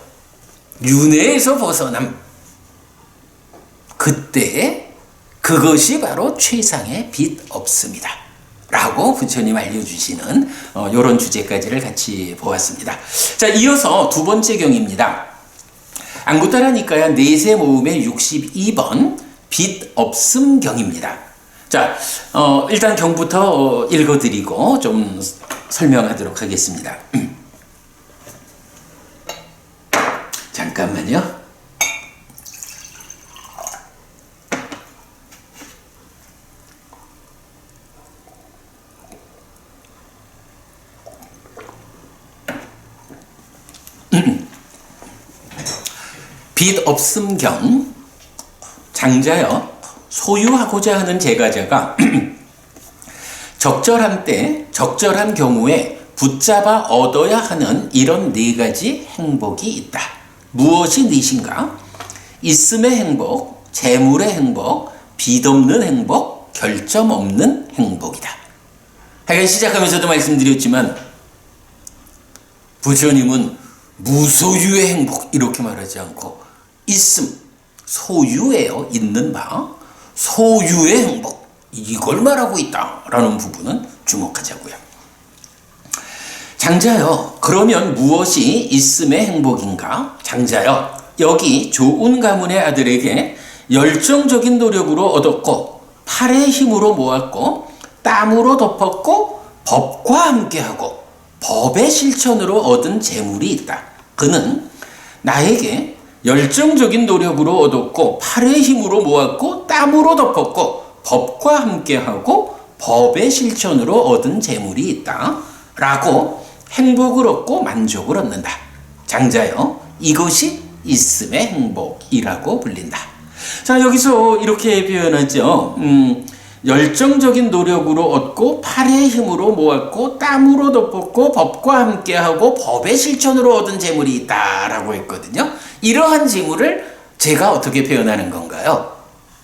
윤회에서 벗어남, 그때 그것이 바로 최상의 빚 없습니다 라고 부처님 알려주시는 이런 주제까지를 같이 보았습니다. 자, 이어서 두 번째 경입니다. 안구타라 니까야 내세 모음의 62번 빚 없음 경입니다. 자, 일단 경부터 읽어드리고 좀 설명하도록 하겠습니다. 잠깐만요. 빚 없음 경. 장자여, 소유하고자 하는 제가자가 적절한 때, 적절한 경우에 붙잡아 얻어야 하는 이런 4가지 행복이 있다. 무엇이 넷인가? 있음의 행복, 재물의 행복, 빚 없는 행복, 결점 없는 행복이다. 하여간 시작하면서도 말씀드렸지만 부처님은 무소유의 행복 이렇게 말하지 않고 있음, 소유예요. 있는 바. 소유의 행복. 이걸 말하고 있다라는 부분은 주목하자고요. 장자여, 그러면 무엇이 있음의 행복인가? 장자여, 여기 좋은 가문의 아들에게 열정적인 노력으로 얻었고 팔의 힘으로 모았고 땀으로 덮었고 법과 함께하고 법의 실천으로 얻은 재물이 있다. 그는 나에게 열정적인 노력으로 얻었고 팔의 힘으로 모았고 땀으로 덮었고 법과 함께하고 법의 실천으로 얻은 재물이 있다 라고 행복을 얻고 만족을 얻는다. 장자여, 이것이 있음의 행복이라고 불린다. 자, 여기서 이렇게 표현하죠. 열정적인 노력으로 얻고 팔의 힘으로 모았고 땀으로 덮었고 법과 함께하고 법의 실천으로 얻은 재물이 있다라고 했거든요. 이러한 재물을 제가 어떻게 표현하는 건가요?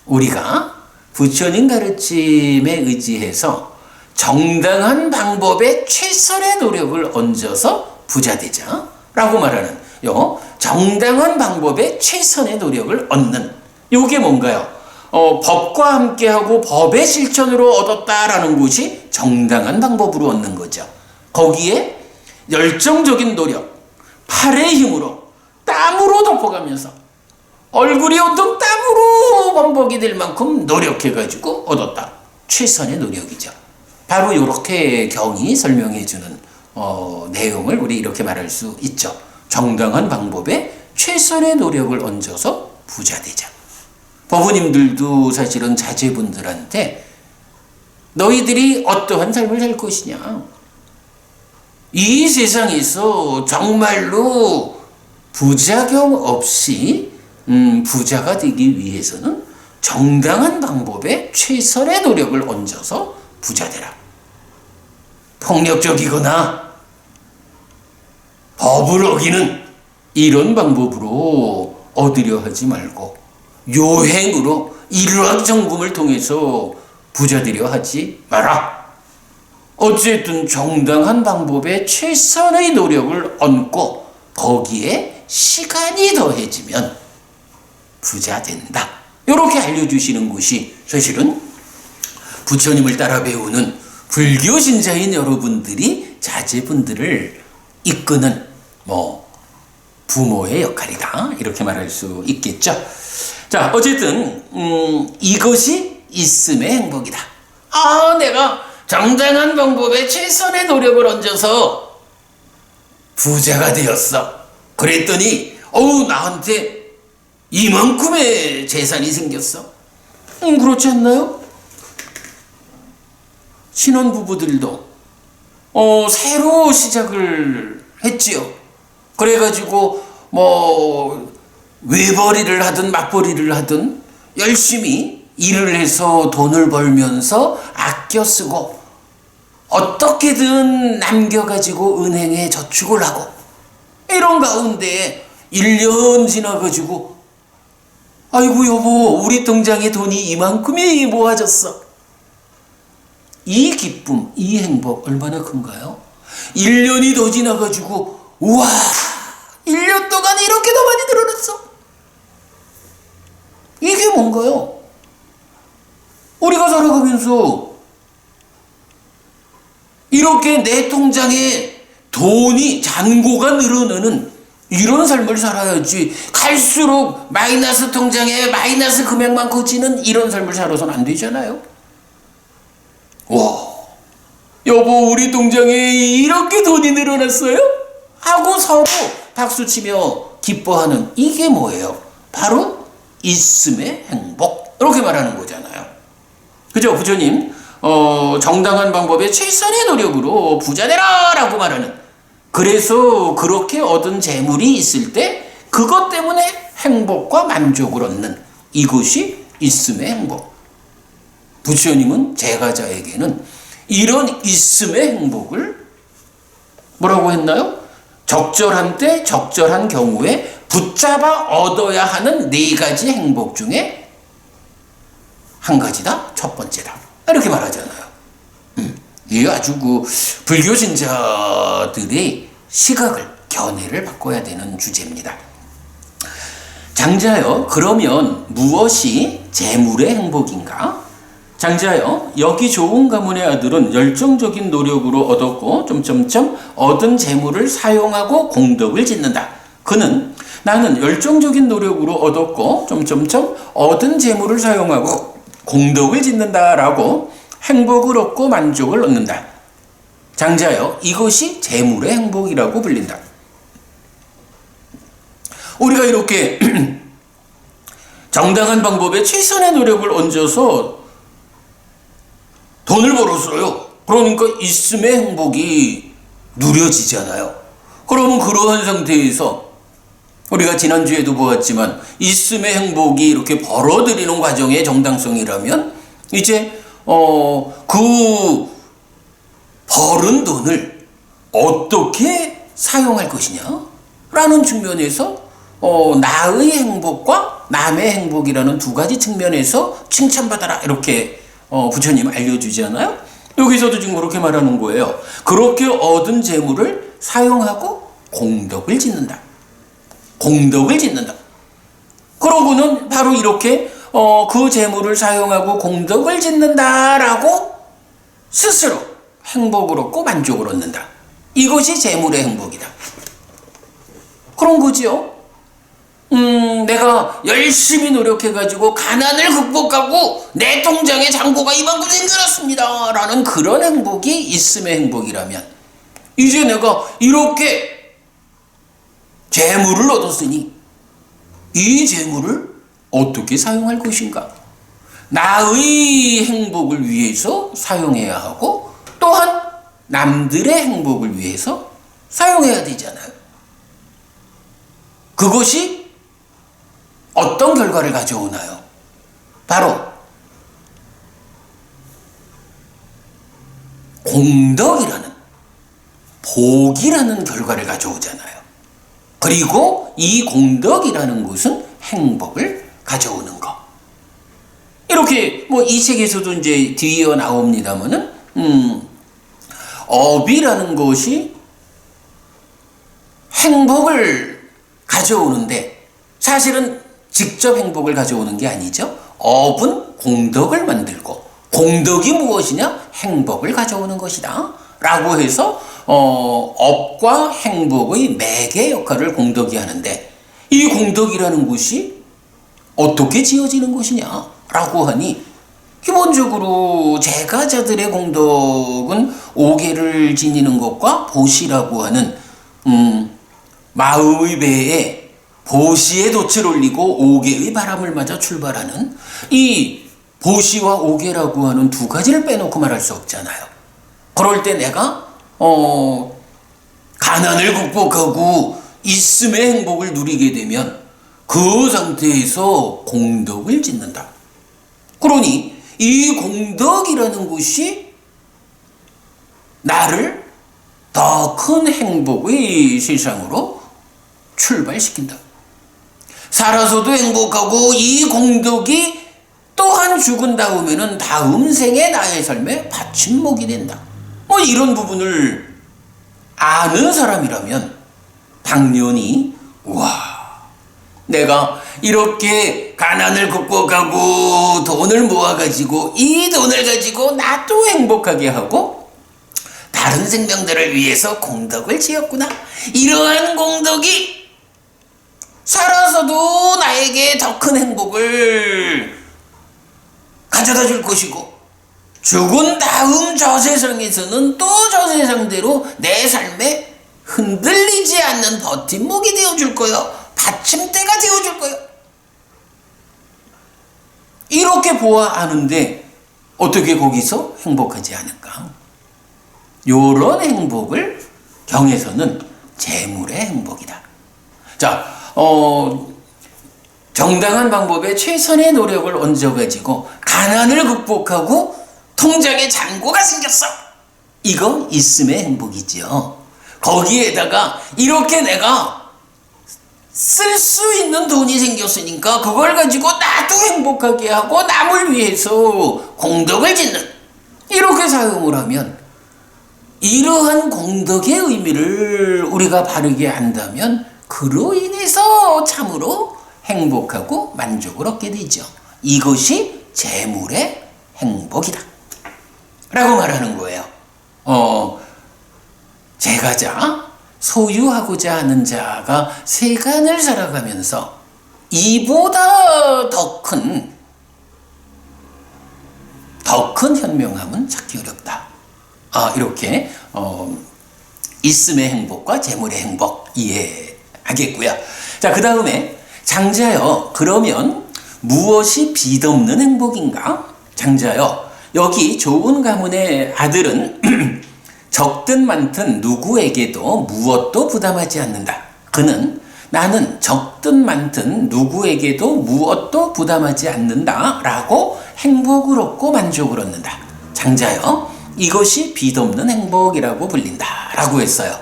우리가 부처님 가르침에 의지해서 정당한 방법에 최선의 노력을 얹어서 부자 되자 라고 말하는 요 정당한 방법에 최선의 노력을 얻는 요게 뭔가요? 법과 함께하고 법의 실천으로 얻었다라는 것이 정당한 방법으로 얻는 거죠. 거기에 열정적인 노력, 팔의 힘으로 땀으로 덮어가면서 얼굴이 온통 땀으로 범벅이 될 만큼 노력해가지고 얻었다. 최선의 노력이죠. 바로 이렇게 경이 설명해주는 내용을 우리 이렇게 말할 수 있죠. 정당한 방법에 최선의 노력을 얹어서 부자 되자. 법우님들도 사실은 자제분들한테 너희들이 어떠한 삶을 살 것이냐, 이 세상에서 정말로 부작용 없이 부자가 되기 위해서는 정당한 방법에 최선의 노력을 얹어서 부자 되라. 폭력적이거나 법을 어기는 이런 방법으로 얻으려 하지 말고 요행으로 일확천금을 통해서 부자 되려 하지 마라. 어쨌든 정당한 방법에 최선의 노력을 얹고 거기에 시간이 더해지면 부자 된다. 이렇게 알려주시는 것이 사실은 부처님을 따라 배우는 불교 신자인 여러분들이 자제분들을 이끄는 부모의 역할이다. 이렇게 말할 수 있겠죠. 자, 어쨌든 이것이 있음의 행복이다. 내가 정당한 방법에 최선의 노력을 얹어서 부자가 되었어. 그랬더니 나한테 이만큼의 재산이 생겼어. 그렇지 않나요? 신혼부부들도 새로 시작을 했지요. 그래가지고 외벌이를 하든 맞벌이를 하든 열심히 일을 해서 돈을 벌면서 아껴 쓰고 어떻게든 남겨가지고 은행에 저축을 하고 이런 가운데 1년 지나가지고 아이고 여보, 우리 통장에 돈이 이만큼이 모아졌어. 이 기쁨, 이 행복 얼마나 큰가요? 1년이 더 지나가지고 우와, 1년 동안 이렇게 더 많이 늘어났어. 이게 뭔가요? 우리가 살아가면서 이렇게 내 통장에 돈이 잔고가 늘어나는 이런 삶을 살아야지, 갈수록 마이너스 통장에 마이너스 금액만 커지는 이런 삶을 살아서는 안 되잖아요. 와, 여보, 우리 통장에 이렇게 돈이 늘어났어요? 하고 서로 박수치며 기뻐하는 이게 뭐예요? 바로 있음의 행복. 이렇게 말하는 거잖아요. 그죠? 부처님 정당한 방법에 최선의 노력으로 부자 되라 라고 말하는, 그래서 그렇게 얻은 재물이 있을 때 그것 때문에 행복과 만족을 얻는 이것이 있음의 행복. 부처님은 제가자에게는 이런 있음의 행복을 뭐라고 했나요? 적절한 때 적절한 경우에 붙잡아 얻어야 하는 4가지 행복 중에 한 가지다, 첫 번째다, 이렇게 말하잖아요. 이게 아주 불교 신자들의 시각을, 견해를 바꿔야 되는 주제입니다. 장자여, 그러면 무엇이 재물의 행복인가? 장자여, 여기 좋은 가문의 아들은 열정적인 노력으로 얻었고 얻은 재물을 사용하고 공덕을 짓는다. 그는 나는 열정적인 노력으로 얻었고 얻은 재물을 사용하고 공덕을 짓는다라고 행복을 얻고 만족을 얻는다. 장자여, 이것이 재물의 행복이라고 불린다. 우리가 이렇게 정당한 방법에 최선의 노력을 얹어서 돈을 벌었어요. 그러니까 있음의 행복이 누려지잖아요. 그러면 그러한 상태에서 우리가 지난주에도 보았지만 있음의 행복이 이렇게 벌어들이는 과정의 정당성이라면 이제 그 벌은 돈을 어떻게 사용할 것이냐 라는 측면에서 나의 행복과 남의 행복이라는 2가지 측면에서 칭찬받아라, 이렇게 부처님 알려주잖아요. 여기서도 지금 그렇게 말하는 거예요. 그렇게 얻은 재물을 사용하고 공덕을 짓는다. 공덕을 짓는다. 그러고는 바로 이렇게 그 재물을 사용하고 공덕을 짓는다라고 스스로 행복을 얻고 만족을 얻는다. 이것이 재물의 행복이다. 그런 거지요. 내가 열심히 노력해가지고 가난을 극복하고 내 통장에 잔고가 이만큼 생겨났습니다 라는 그런 행복이 있음의 행복이라면, 이제 내가 이렇게 재물을 얻었으니 이 재물을 어떻게 사용할 것인가? 나의 행복을 위해서 사용해야 하고 또한 남들의 행복을 위해서 사용해야 되잖아요. 그것이 어떤 결과를 가져오나요? 바로 공덕이라는, 복이라는 결과를 가져오잖아요. 그리고 이 공덕이라는 것은 행복을 가져오는 것. 이렇게 이 책에서도 이제 뒤이어 나옵니다만은, 업이라는 것이 행복을 가져오는데 사실은 직접 행복을 가져오는 게 아니죠. 업은 공덕을 만들고, 공덕이 무엇이냐? 행복을 가져오는 것이다 라고 해서 업과 행복의 매개 역할을 공덕이 하는데, 이 공덕이라는 것이 어떻게 지어지는 것이냐 라고 하니, 기본적으로 제가자들의 공덕은 오개를 지니는 것과 보시라고 하는 마의 배에 보시의 돛을 올리고 오개의 바람을 맞아 출발하는 이 보시와 오개라고 하는 두 가지를 빼놓고 말할 수 없잖아요. 그럴 때 내가 가난을 극복하고 있음의 행복을 누리게 되면 그 상태에서 공덕을 짓는다. 그러니 이 공덕이라는 것이 나를 더 큰 행복의 세상으로 출발시킨다. 살아서도 행복하고 이 공덕이 또한 죽은 다음에는 다음 생에 나의 삶에 받침목이 된다. 이런 부분을 아는 사람이라면 당연히 내가 이렇게 가난을 극복하고 돈을 모아가지고 이 돈을 가지고 나도 행복하게 하고 다른 생명들을 위해서 공덕을 지었구나. 이러한 공덕이 살아서도 나에게 더 큰 행복을 가져다 줄 것이고, 죽은 다음 저 세상에서는 또 저 세상대로 내 삶에 흔들리지 않는 버팀목이 되어줄 거요, 받침대가 되어줄 거요. 이렇게 보아 아는데 어떻게 거기서 행복하지 않을까? 요런 행복을 경에서는 재물의 행복이다. 자, 정당한 방법에 최선의 노력을 얹어가지고 가난을 극복하고 통장에 잔고가 생겼어. 이거 있음의 행복이죠. 거기에다가 이렇게 내가 쓸 수 있는 돈이 생겼으니까 그걸 가지고 나도 행복하게 하고 남을 위해서 공덕을 짓는, 이렇게 사용을 하면, 이러한 공덕의 의미를 우리가 바르게 안다면 그로 인해서 참으로 행복하고 만족을 얻게 되죠. 이것이 재물의 행복이다 라고 말하는 거예요. 제가자, 소유하고자 하는 자가 세간을 살아가면서 이보다 더 큰 현명함은 찾기 어렵다. 이렇게 있음의 행복과 재물의 행복 이해하겠고요. 자, 그 다음에 장자여, 그러면 무엇이 빚없는 행복인가? 장자여, 여기 좋은 가문의 아들은 적든 많든 누구에게도 무엇도 부담하지 않는다. 그는 나는 적든 많든 누구에게도 무엇도 부담하지 않는다 라고 행복을 얻고 만족을 얻는다. 장자여, 이것이 빚없는 행복이라고 불린다 라고 했어요.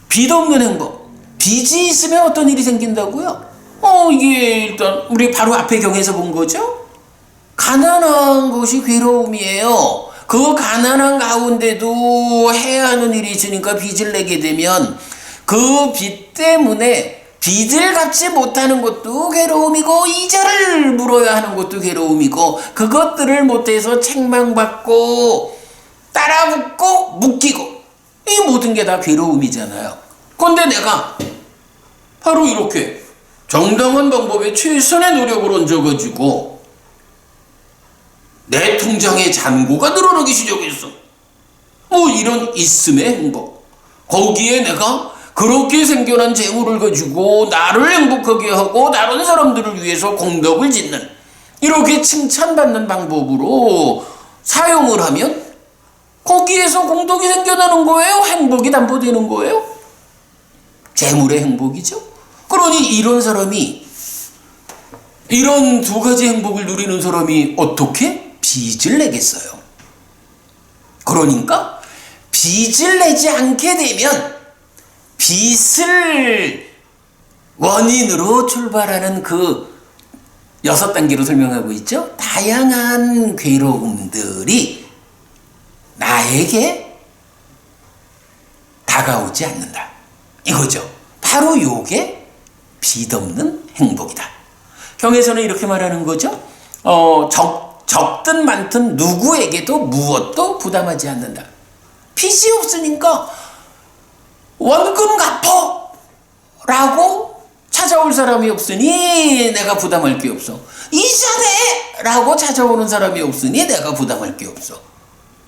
빚없는 행복, 빚이 있으면 어떤 일이 생긴다고요? 이게 일단 우리 바로 앞에 경에서 본 거죠. 가난한 것이 괴로움이에요. 그 가난한 가운데도 해야 하는 일이 있으니까 빚을 내게 되면 그 빚 때문에 빚을 갚지 못하는 것도 괴로움이고 이자를 물어야 하는 것도 괴로움이고, 그것들을 못해서 책망받고 따라붙고 묶이고 이 모든 게 다 괴로움이잖아요. 그런데 내가 바로 이렇게 정당한 방법에 최선의 노력을 얹어가지고 내 통장에 잔고가 늘어나기 시작했어. 뭐 이런 있음의 행복. 거기에 내가 그렇게 생겨난 재물을 가지고 나를 행복하게 하고 다른 사람들을 위해서 공덕을 짓는, 이렇게 칭찬받는 방법으로 사용을 하면 거기에서 공덕이 생겨나는 거예요? 행복이 담보되는 거예요? 재물의 행복이죠. 그러니 이런 사람이, 이런 두 가지 행복을 누리는 사람이 어떻게 빚을 내겠어요? 그러니까 빚을 내지 않게 되면 빚을 원인으로 출발하는 그 6단계로 설명하고 있죠. 다양한 괴로움들이 나에게 다가오지 않는다. 이거죠. 바로 요게 빚 없는 행복이다. 경에서는 이렇게 말하는 거죠. 적든 많든 누구에게도 무엇도 부담하지 않는다. 빚이 없으니까 원금 갚어! 라고 찾아올 사람이 없으니 내가 부담할 게 없어. 이자 내! 라고 찾아오는 사람이 없으니 내가 부담할 게 없어.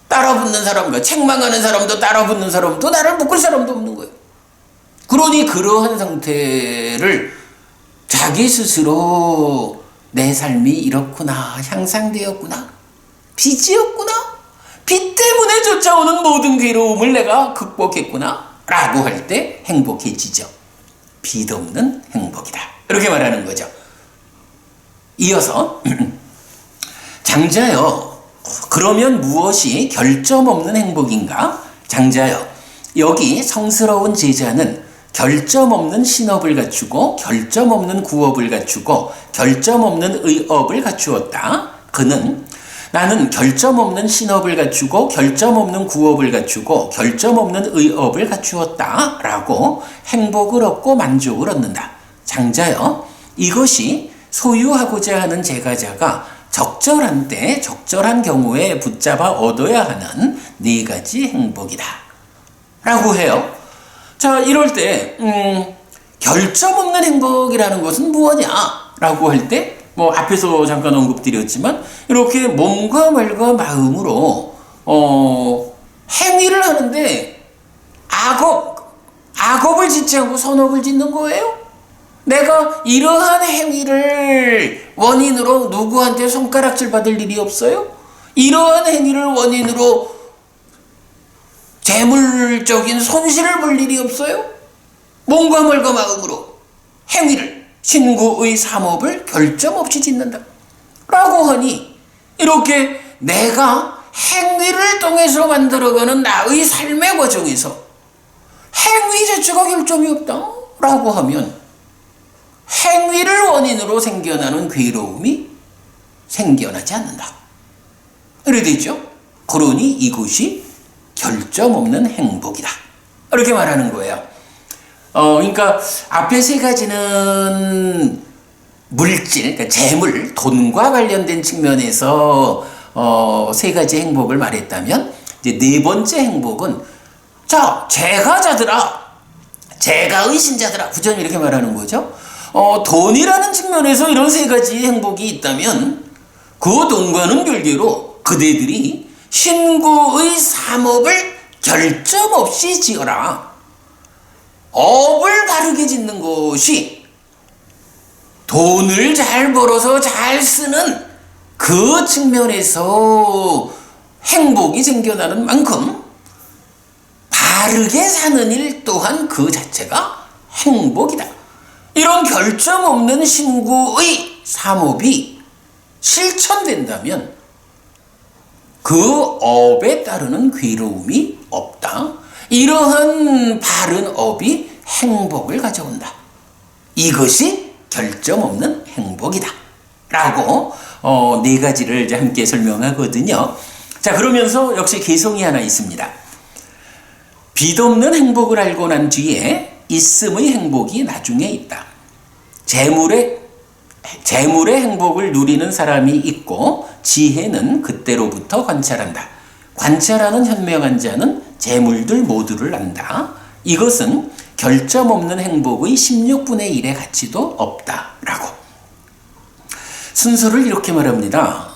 따라붙는 사람과 책망하는 사람도 따라붙는 사람도 나를 묶을 사람도 없는 거예요. 그러니 그러한 상태를 자기 스스로 내 삶이 이렇구나, 향상되었구나, 빚이 없구나, 빚 때문에 쫓아오는 모든 괴로움을 내가 극복했구나 라고 할 때 행복해지죠. 빚 없는 행복이다. 이렇게 말하는 거죠. 이어서 장자여, 그러면 무엇이 결점 없는 행복인가? 장자여, 여기 성스러운 제자는 결점 없는 신업을 갖추고 결점 없는 구업을 갖추고 결점 없는 의업을 갖추었다. 그는 나는 결점 없는 신업을 갖추고 결점 없는 구업을 갖추고 결점 없는 의업을 갖추었다 라고 행복을 얻고 만족을 얻는다. 장자여, 이것이 소유하고자 하는 제가자가 적절한 때 적절한 경우에 붙잡아 얻어야 하는 4가지 행복이다 라고 해요. 자, 이럴 때 결점 없는 행복이라는 것은 무엇냐 라고 할 때, 뭐 앞에서 잠깐 언급드렸지만 이렇게 몸과 말과 마음으로 행위를 하는데 악업을 짓지 않고 선업을 짓는 거예요. 내가 이러한 행위를 원인으로 누구한테 손가락질 받을 일이 없어요. 이러한 행위를 원인으로 재물적인 손실을 볼 일이 없어요. 몸과 말과 마음으로 행위를, 신구의 삼업을 결점 없이 짓는다 라고 하니, 이렇게 내가 행위를 통해서 만들어가는 나의 삶의 과정에서 행위 자체가 결점이 없다 라고 하면 행위를 원인으로 생겨나는 괴로움이 생겨나지 않는다. 이래 되죠. 그러니 이것이 결점 없는 행복이다. 이렇게 말하는 거예요. 그러니까 앞에 3가지는 물질, 그러니까 재물, 돈과 관련된 측면에서 3가지 행복을 말했다면, 이제 4번째 행복은 자, 제가자들아, 제가의 신자들아, 부처님 이렇게 말하는 거죠. 돈이라는 측면에서 이런 3가지 행복이 있다면 그 돈과는 별개로 그대들이 신구의 삼업을 결점 없이 지어라. 업을 바르게 짓는 것이 돈을 잘 벌어서 잘 쓰는 그 측면에서 행복이 생겨나는 만큼 바르게 사는 일 또한 그 자체가 행복이다. 이런 결점 없는 신구의 삼업이 실천된다면 그 업에 따르는 괴로움이 없다. 이러한 바른 업이 행복을 가져온다. 이것이 결점 없는 행복이다 라고 4가지를 이제 함께 설명하거든요. 자, 그러면서 역시 개성이 하나 있습니다. 빚 없는 행복을 알고 난 뒤에 있음의 행복이 나중에 있다. 재물의 행복을 누리는 사람이 있고 지혜는 그때로부터 관찰한다. 관찰하는 현명한 자는 재물들 모두를 안다. 이것은 결점 없는 행복의 16분의 1의 가치도 없다라고. 순서를 이렇게 말합니다.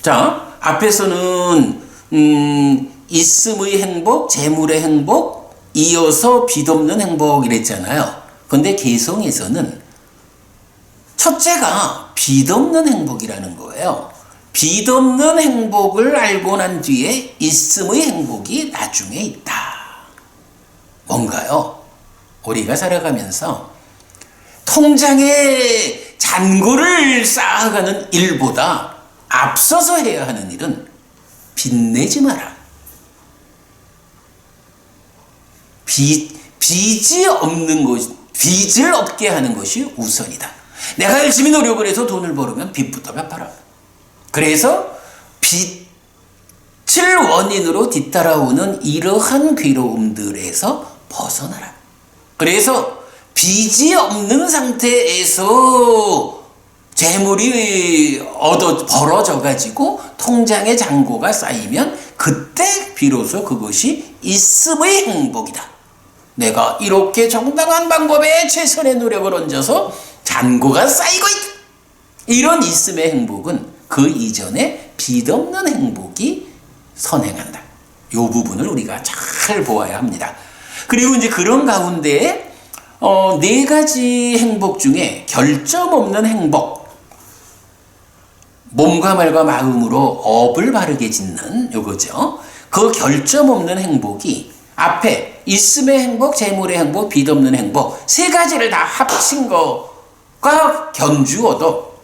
자, 앞에서는 있음의 행복, 재물의 행복, 이어서 빚없는 행복 이랬잖아요. 근데 개성에서는 첫째가 빚없는 행복이라는 거예요. 빚없는 행복을 알고 난 뒤에 있음의 행복이 나중에 있다. 뭔가요? 우리가 살아가면서 통장에 잔고를 쌓아가는 일보다 앞서서 해야 하는 일은 빚내지 마라. 빚이 없는 것, 빚을 없게 하는 것이 우선이다. 내가 열심히 노력을 해서 돈을 벌으면 빚부터 갚아라. 그래서 빚을 원인으로 뒤따라오는 이러한 괴로움들에서 벗어나라. 그래서 빚이 없는 상태에서 재물이 벌어져 가지고 통장에 잔고가 쌓이면 그때 비로소 그것이 있음의 행복이다. 내가 이렇게 정당한 방법에 최선의 노력을 얹어서 잔고가 쌓이고 있다. 이런 있음의 행복은 그 이전에 빚 없는 행복이 선행한다. 이 부분을 우리가 잘 보아야 합니다. 그리고 이제 그런 가운데 네 가지 행복 중에 결점 없는 행복, 몸과 말과 마음으로 업을 바르게 짓는 요거죠. 그 결점 없는 행복이 앞에 있음의 행복, 재물의 행복, 빚 없는 행복 세 가지를 다 합친 거가 견주어도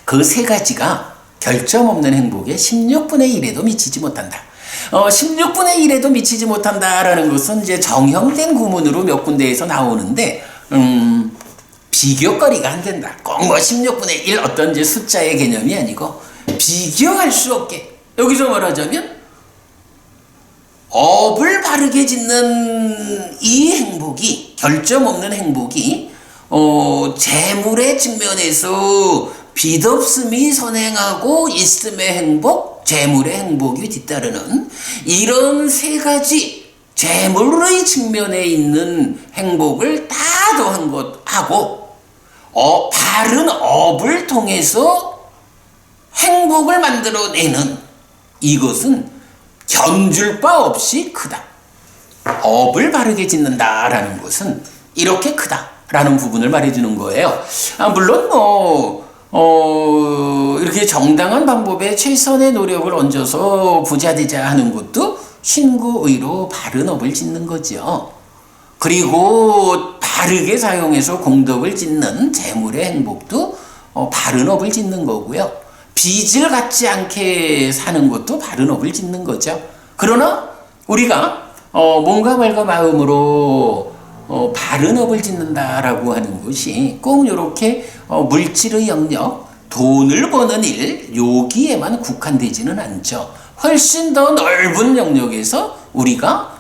그 세 가지가 결점 없는 행복의 16분의 1에도 미치지 못한다. 16분의 1에도 미치지 못한다라는 것은 이제 정형된 구문으로 몇 군데에서 나오는데 비교거리가 안 된다. 꼭 뭐 16분의 1 어떤 이제 숫자의 개념이 아니고 비교할 수 없게 여기서 말하자면 업을 바르게 짓는 이 행복이 결점 없는 행복이 재물의 측면에서 빚 없음이 선행하고 있음의 행복, 재물의 행복이 뒤따르는 이런 세 가지 재물의 측면에 있는 행복을 다 더한 것하고 바른 업을 통해서 행복을 만들어내는 이것은 견줄 바 없이 크다. 업을 바르게 짓는다라는 것은 이렇게 크다라는 부분을 말해주는 거예요. 물론 이렇게 정당한 방법에 최선의 노력을 얹어서 부자 되자 하는 것도 신구의로 바른 업을 짓는 거죠. 그리고 바르게 사용해서 공덕을 짓는 재물의 행복도 바른 업을 짓는 거고요. 빚을 갖지 않게 사는 것도 바른 업을 짓는 거죠. 그러나 우리가 몸과 말과 마음으로 바른 업을 짓는다라고 하는 것이 꼭 이렇게 물질의 영역, 돈을 버는 일 여기에만 국한되지는 않죠. 훨씬 더 넓은 영역에서 우리가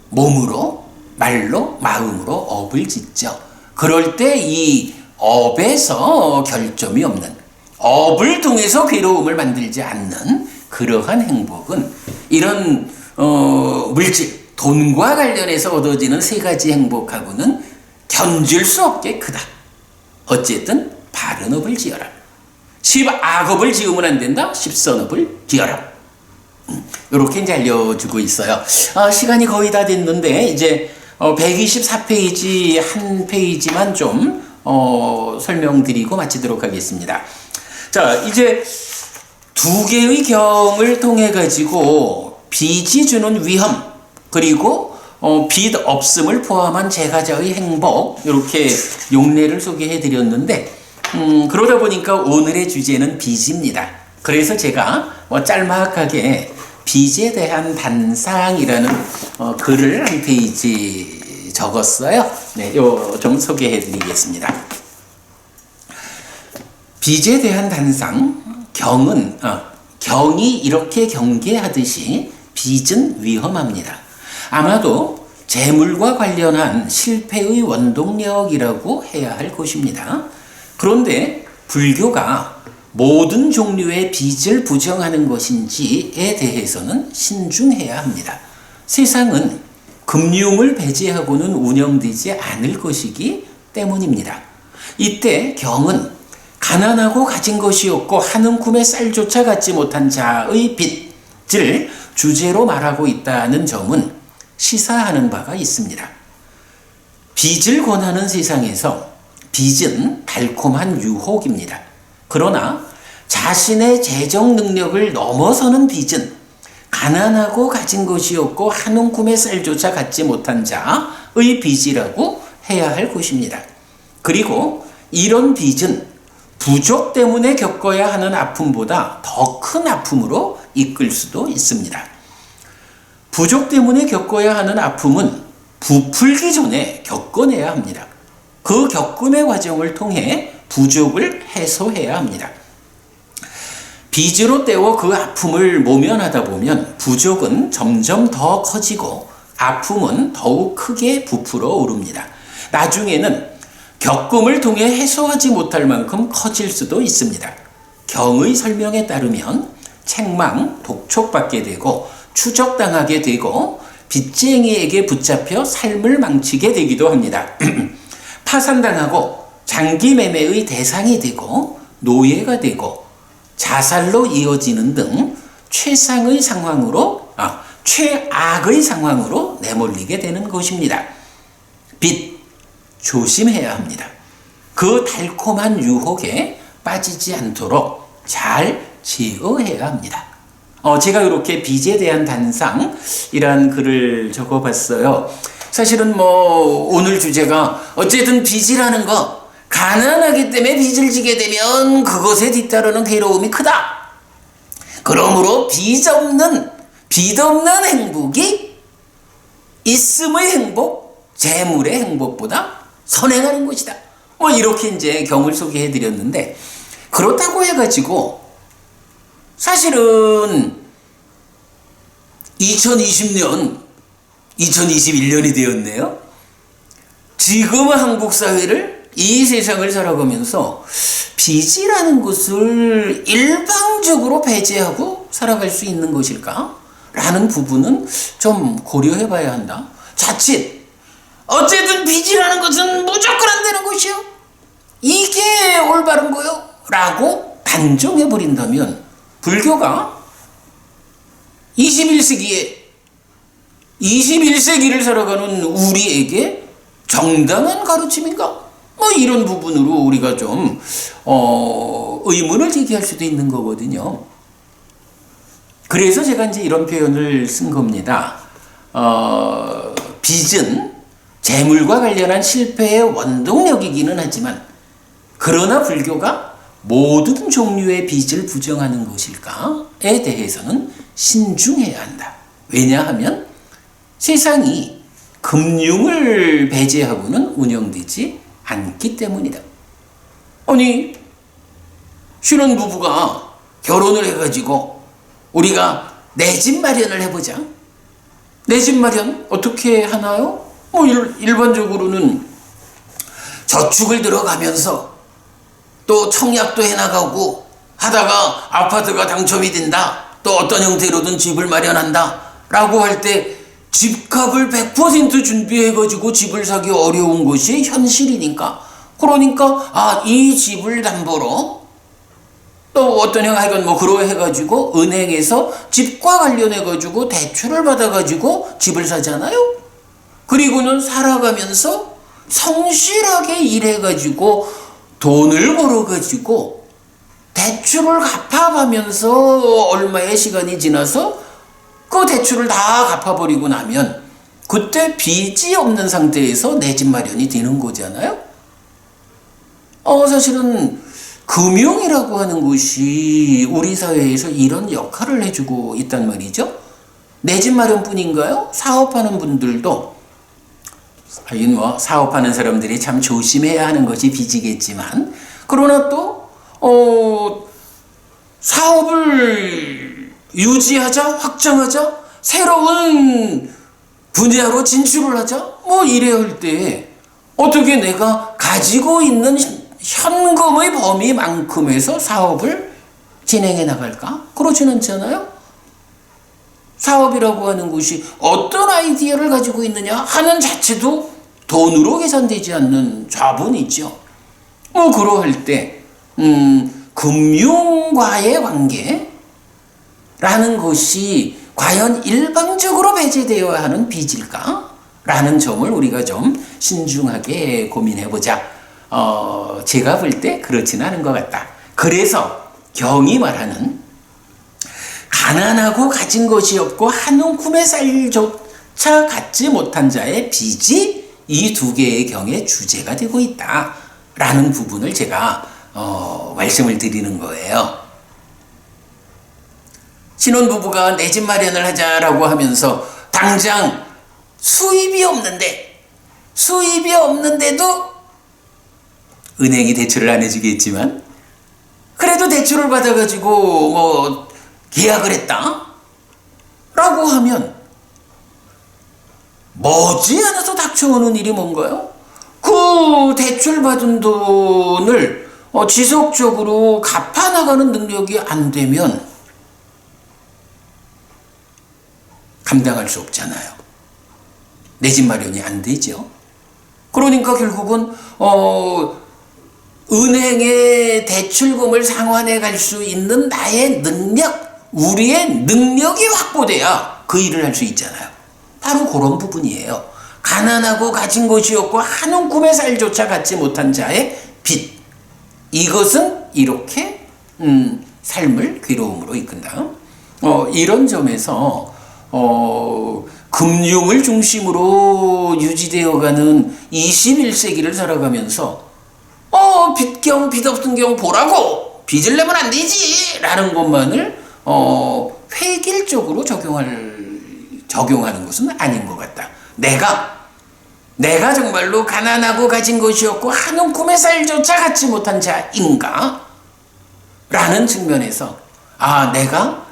몸으로, 말로, 마음으로 업을 짓죠. 그럴 때 이 업에서 결점이 없는, 업을 통해서 괴로움을 만들지 않는 그러한 행복은 이런 물질, 돈과 관련해서 얻어지는 세 가지 행복하고는 견줄 수 없게 크다. 어쨌든 바른 업을 지어라. 악업을 지으면 안 된다. 십선업을 지어라. 이렇게 이제 알려주고 있어요. 시간이 거의 다 됐는데 이제 124페이지 한 페이지만 좀 설명드리고 마치도록 하겠습니다. 자, 이제 두 개의 경을 통해 가지고 빚이 주는 위험 그리고 빚 없음을 포함한 제가자의 행복 이렇게 용례를 소개해 드렸는데 그러다 보니까 오늘의 주제는 빚입니다. 그래서 제가 짤막하게 빚에 대한 단상이라는 글을 한 페이지 적었어요. 네, 요 좀 소개해 드리겠습니다. 빚에 대한 단상, 경이 이렇게 경계하듯이 빚은 위험합니다. 아마도 재물과 관련한 실패의 원동력이라고 해야 할 것입니다. 그런데 불교가 모든 종류의 빚을 부정하는 것인지에 대해서는 신중해야 합니다. 세상은 금융을 배제하고는 운영되지 않을 것이기 때문입니다. 이때 경은 가난하고 가진 것이 없고 한 움큼의 쌀조차 갖지 못한 자의 빚을 주제로 말하고 있다는 점은 시사하는 바가 있습니다. 빚을 권하는 세상에서 빚은 달콤한 유혹입니다. 그러나 자신의 재정 능력을 넘어서는 빚은 가난하고 가진 것이 없고 한 움큼의 쌀조차 갖지 못한 자의 빚이라고 해야 할 것입니다. 그리고 이런 빚은 부족 때문에 겪어야 하는 아픔보다 더 큰 아픔으로 이끌 수도 있습니다. 부족 때문에 겪어야 하는 아픔은 부풀기 전에 겪어내야 합니다. 그 겪음의 과정을 통해 부족을 해소해야 합니다. 빚으로 때워 그 아픔을 모면하다 보면 부족은 점점 더 커지고 아픔은 더욱 크게 부풀어 오릅니다. 나중에는 겪음을 통해 해소하지 못할 만큼 커질 수도 있습니다. 경의 설명에 따르면 책망, 독촉받게 되고 추적당하게 되고 빚쟁이에게 붙잡혀 삶을 망치게 되기도 합니다. 파산당하고 장기 매매의 대상이 되고 노예가 되고 자살로 이어지는 등 최악의 상황으로 내몰리게 되는 것입니다. 빚 조심해야 합니다. 그 달콤한 유혹에 빠지지 않도록 잘 제어해야 합니다. 제가 이렇게 빚에 대한 단상이란 글을 적어봤어요. 사실은 오늘 주제가 어쨌든 빚이라는 거, 가난하기 때문에 빚을 지게 되면 그것에 뒤따르는 괴로움이 크다. 그러므로 빚 없는 행복이 있음의 행복, 재물의 행복보다 선행하는 것이다. 이렇게 이제 경을 소개해 드렸는데, 그렇다고 해가지고 사실은 2020년, 2021년이 되었네요. 지금 한국 사회를, 이 세상을 살아가면서 빚이라는 것을 일방적으로 배제하고 살아갈 수 있는 것일까? 라는 부분은 좀 고려해 봐야 한다. 자칫 어쨌든 빚이라는 것은 무조건 안 되는 것이요, 이게 올바른 거요 라고 단정해 버린다면 불교가 21세기를 살아가는 우리에게 정당한 가르침인가? 이런 부분으로 우리가 좀 의문을 제기할 수도 있는 거거든요. 그래서 제가 이제 이런 표현을 쓴 겁니다. 빚은 재물과 관련한 실패의 원동력이기는 하지만, 그러나 불교가 모든 종류의 빚을 부정하는 것일까에 대해서는 신중해야 한다. 왜냐하면 세상이 금융을 배제하고는 운영되지 않기 때문이다. 아니, 신혼부부가 결혼을 해가지고 우리가 내 집 마련을 해보자. 내 집 마련 어떻게 하나요? 일반적으로는 저축을 들어가면서 또 청약도 해나가고 하다가 아파트가 당첨이 된다, 또 어떤 형태로든 집을 마련한다 라고 할 때 집값을 100% 준비해가지고 집을 사기 어려운 것이 현실이니까, 그러니까 이 집을 담보로 또 어떤 그러해가지고 은행에서 집과 관련해가지고 대출을 받아가지고 집을 사잖아요. 그리고는 살아가면서 성실하게 일해가지고 돈을 벌어가지고 대출을 갚아가면서 얼마의 시간이 지나서 그 대출을 다 갚아버리고 나면 그때 빚이 없는 상태에서 내 집 마련이 되는 거잖아요. 사실은 금융이라고 하는 것이 우리 사회에서 이런 역할을 해주고 있단 말이죠. 내 집 마련뿐인가요? 사업하는 분들도, 사업하는 사람들이 참 조심해야 하는 것이 빚이겠지만, 그러나 또 사업을 유지하자, 확장하자, 새로운 분야로 진출을 하자, 이래야 할 때 어떻게 내가 가지고 있는 현금의 범위만큼에서 사업을 진행해 나갈까? 그렇진 않잖아요. 사업이라고 하는 것이 어떤 아이디어를 가지고 있느냐 하는 자체도 돈으로 계산되지 않는 자본이죠. 그러할 때 금융과의 관계라는 것이 과연 일방적으로 배제되어야 하는 빚일까? 라는 점을 우리가 좀 신중하게 고민해보자. 제가 볼 때 그렇지는 않은 것 같다. 그래서 경이 말하는 가난하고 가진 것이 없고 한 움큼의 쌀조차 갖지 못한 자의 빚이 이 두 개의 경의 주제가 되고 있다. 라는 부분을 제가 말씀을 드리는 거예요. 신혼부부가 내 집 마련을 하자라고 하면서 당장 수입이 없는데도 은행이 대출을 안 해주겠지만 그래도 대출을 받아가지고 뭐 계약을 했다 라고 하면 머지않아서 닥쳐오는 일이 뭔가요? 그 대출 받은 돈을 지속적으로 갚아나가는 능력이 안 되면 감당할 수 없잖아요. 내 집 마련이 안 되죠. 그러니까 결국은 은행의 대출금을 상환해 갈 수 있는 나의 능력, 우리의 능력이 확보돼야 그 일을 할 수 있잖아요. 바로 그런 부분이에요. 가난하고 가진 것이 없고 한 움큼의 쌀조차 갖지 못한 자의 빚. 이것은 이렇게 삶을 괴로움으로 이끈다. 이런 점에서 금융을 중심으로 유지되어가는 21세기를 살아가면서 빚경 빚없은 경 보라고 빚을 내면 안 되지 라는 것만을 획일적으로 적용하는 것은 아닌 것 같다. 내가 정말로 가난하고 가진 것이 없고 한 움큼의 쌀조차 갖지 못한 자인가? 라는 측면에서 내가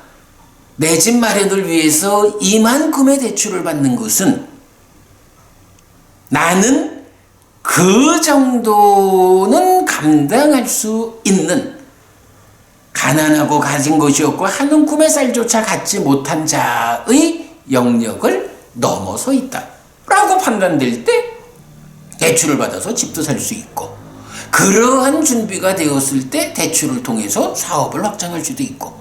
내 집 마련을 위해서 이만큼의 대출을 받는 것은 나는 그 정도는 감당할 수 있는 가난하고 가진 것이 없고 한 움큼의 쌀조차 갖지 못한 자의 영역을 넘어서 있다 라고 판단될 때 대출을 받아서 집도 살 수 있고 그러한 준비가 되었을 때 대출을 통해서 사업을 확장할 수도 있고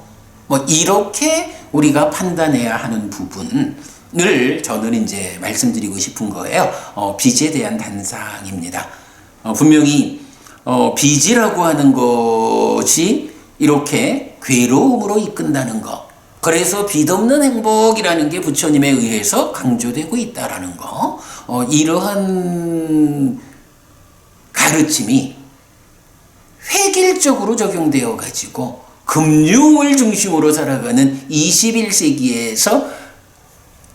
이렇게 우리가 판단해야 하는 부분을 저는 이제 말씀드리고 싶은 거예요. 빚에 대한 단상입니다. 분명히 빚이라고 하는 것이 이렇게 괴로움으로 이끈다는 것. 그래서 빚 없는 행복이라는 게 부처님에 의해서 강조되고 있다라는 거. 이러한 가르침이 획일적으로 적용되어 가지고 금융을 중심으로 살아가는 21세기에서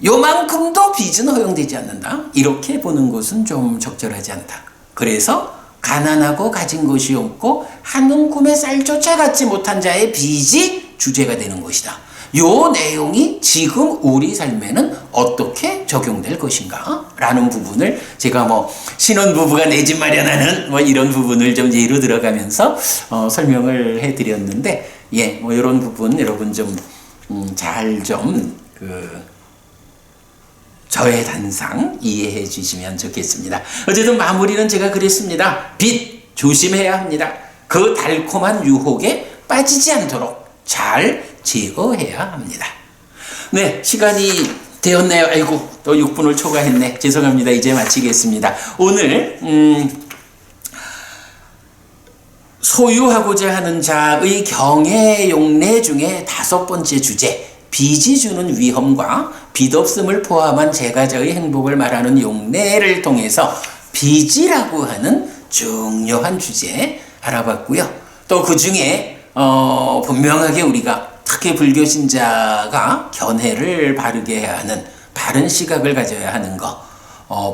요만큼도 빚은 허용되지 않는다. 이렇게 보는 것은 좀 적절하지 않다. 그래서 가난하고 가진 것이 없고 한 움큼의 쌀조차 갖지 못한 자의 빚이 주제가 되는 것이다. 요 내용이 지금 우리 삶에는 어떻게 적용될 것인가? 라는 부분을 제가 신혼부부가 내 집 마련하는 이런 부분을 좀 예로 들어가면서 설명을 해드렸는데, 이런 부분 여러분 좀 잘 저의 단상 이해해 주시면 좋겠습니다. 어쨌든 마무리는 제가 그랬습니다. 빚 조심해야 합니다. 그 달콤한 유혹에 빠지지 않도록 잘 제거해야 합니다. 네, 시간이 되었네요. 아이고, 또 6분을 초과했네. 죄송합니다. 이제 마치겠습니다. 오늘 소유하고자 하는 자의 경애 용례 중에 5번째 주제, 빚이 주는 위험과 빚 없음을 포함한 제가자의 행복을 말하는 용례를 통해서 빚이라고 하는 중요한 주제 알아봤고요. 또 그 중에 분명하게 우리가 특히 불교 신자가 견해를 바르게 해야 하는 바른 시각을 가져야 하는 것.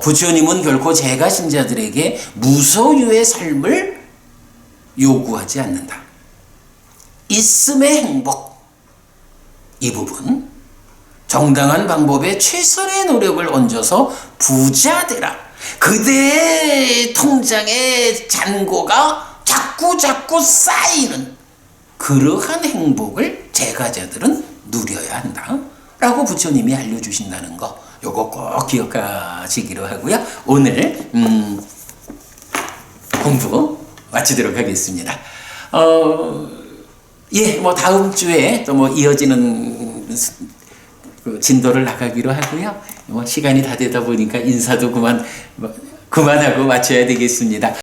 부처님은 결코 제가 신자들에게 무소유의 삶을 요구하지 않는다. 있음의 행복, 이 부분 정당한 방법에 최선의 노력을 얹어서 부자 되라. 그대의 통장의 잔고가 자꾸 쌓이는 그러한 행복을 제가자들은 누려야 한다 라고 부처님이 알려주신다는 거, 요거 꼭 기억하시기로 하고요. 오늘 공부 마치도록 하겠습니다. 예, 뭐 다음 주에 또 뭐 이어지는 그 진도를 나가기로 하고요. 뭐 시간이 다 되다 보니까 인사도 그만하고 마쳐야 되겠습니다.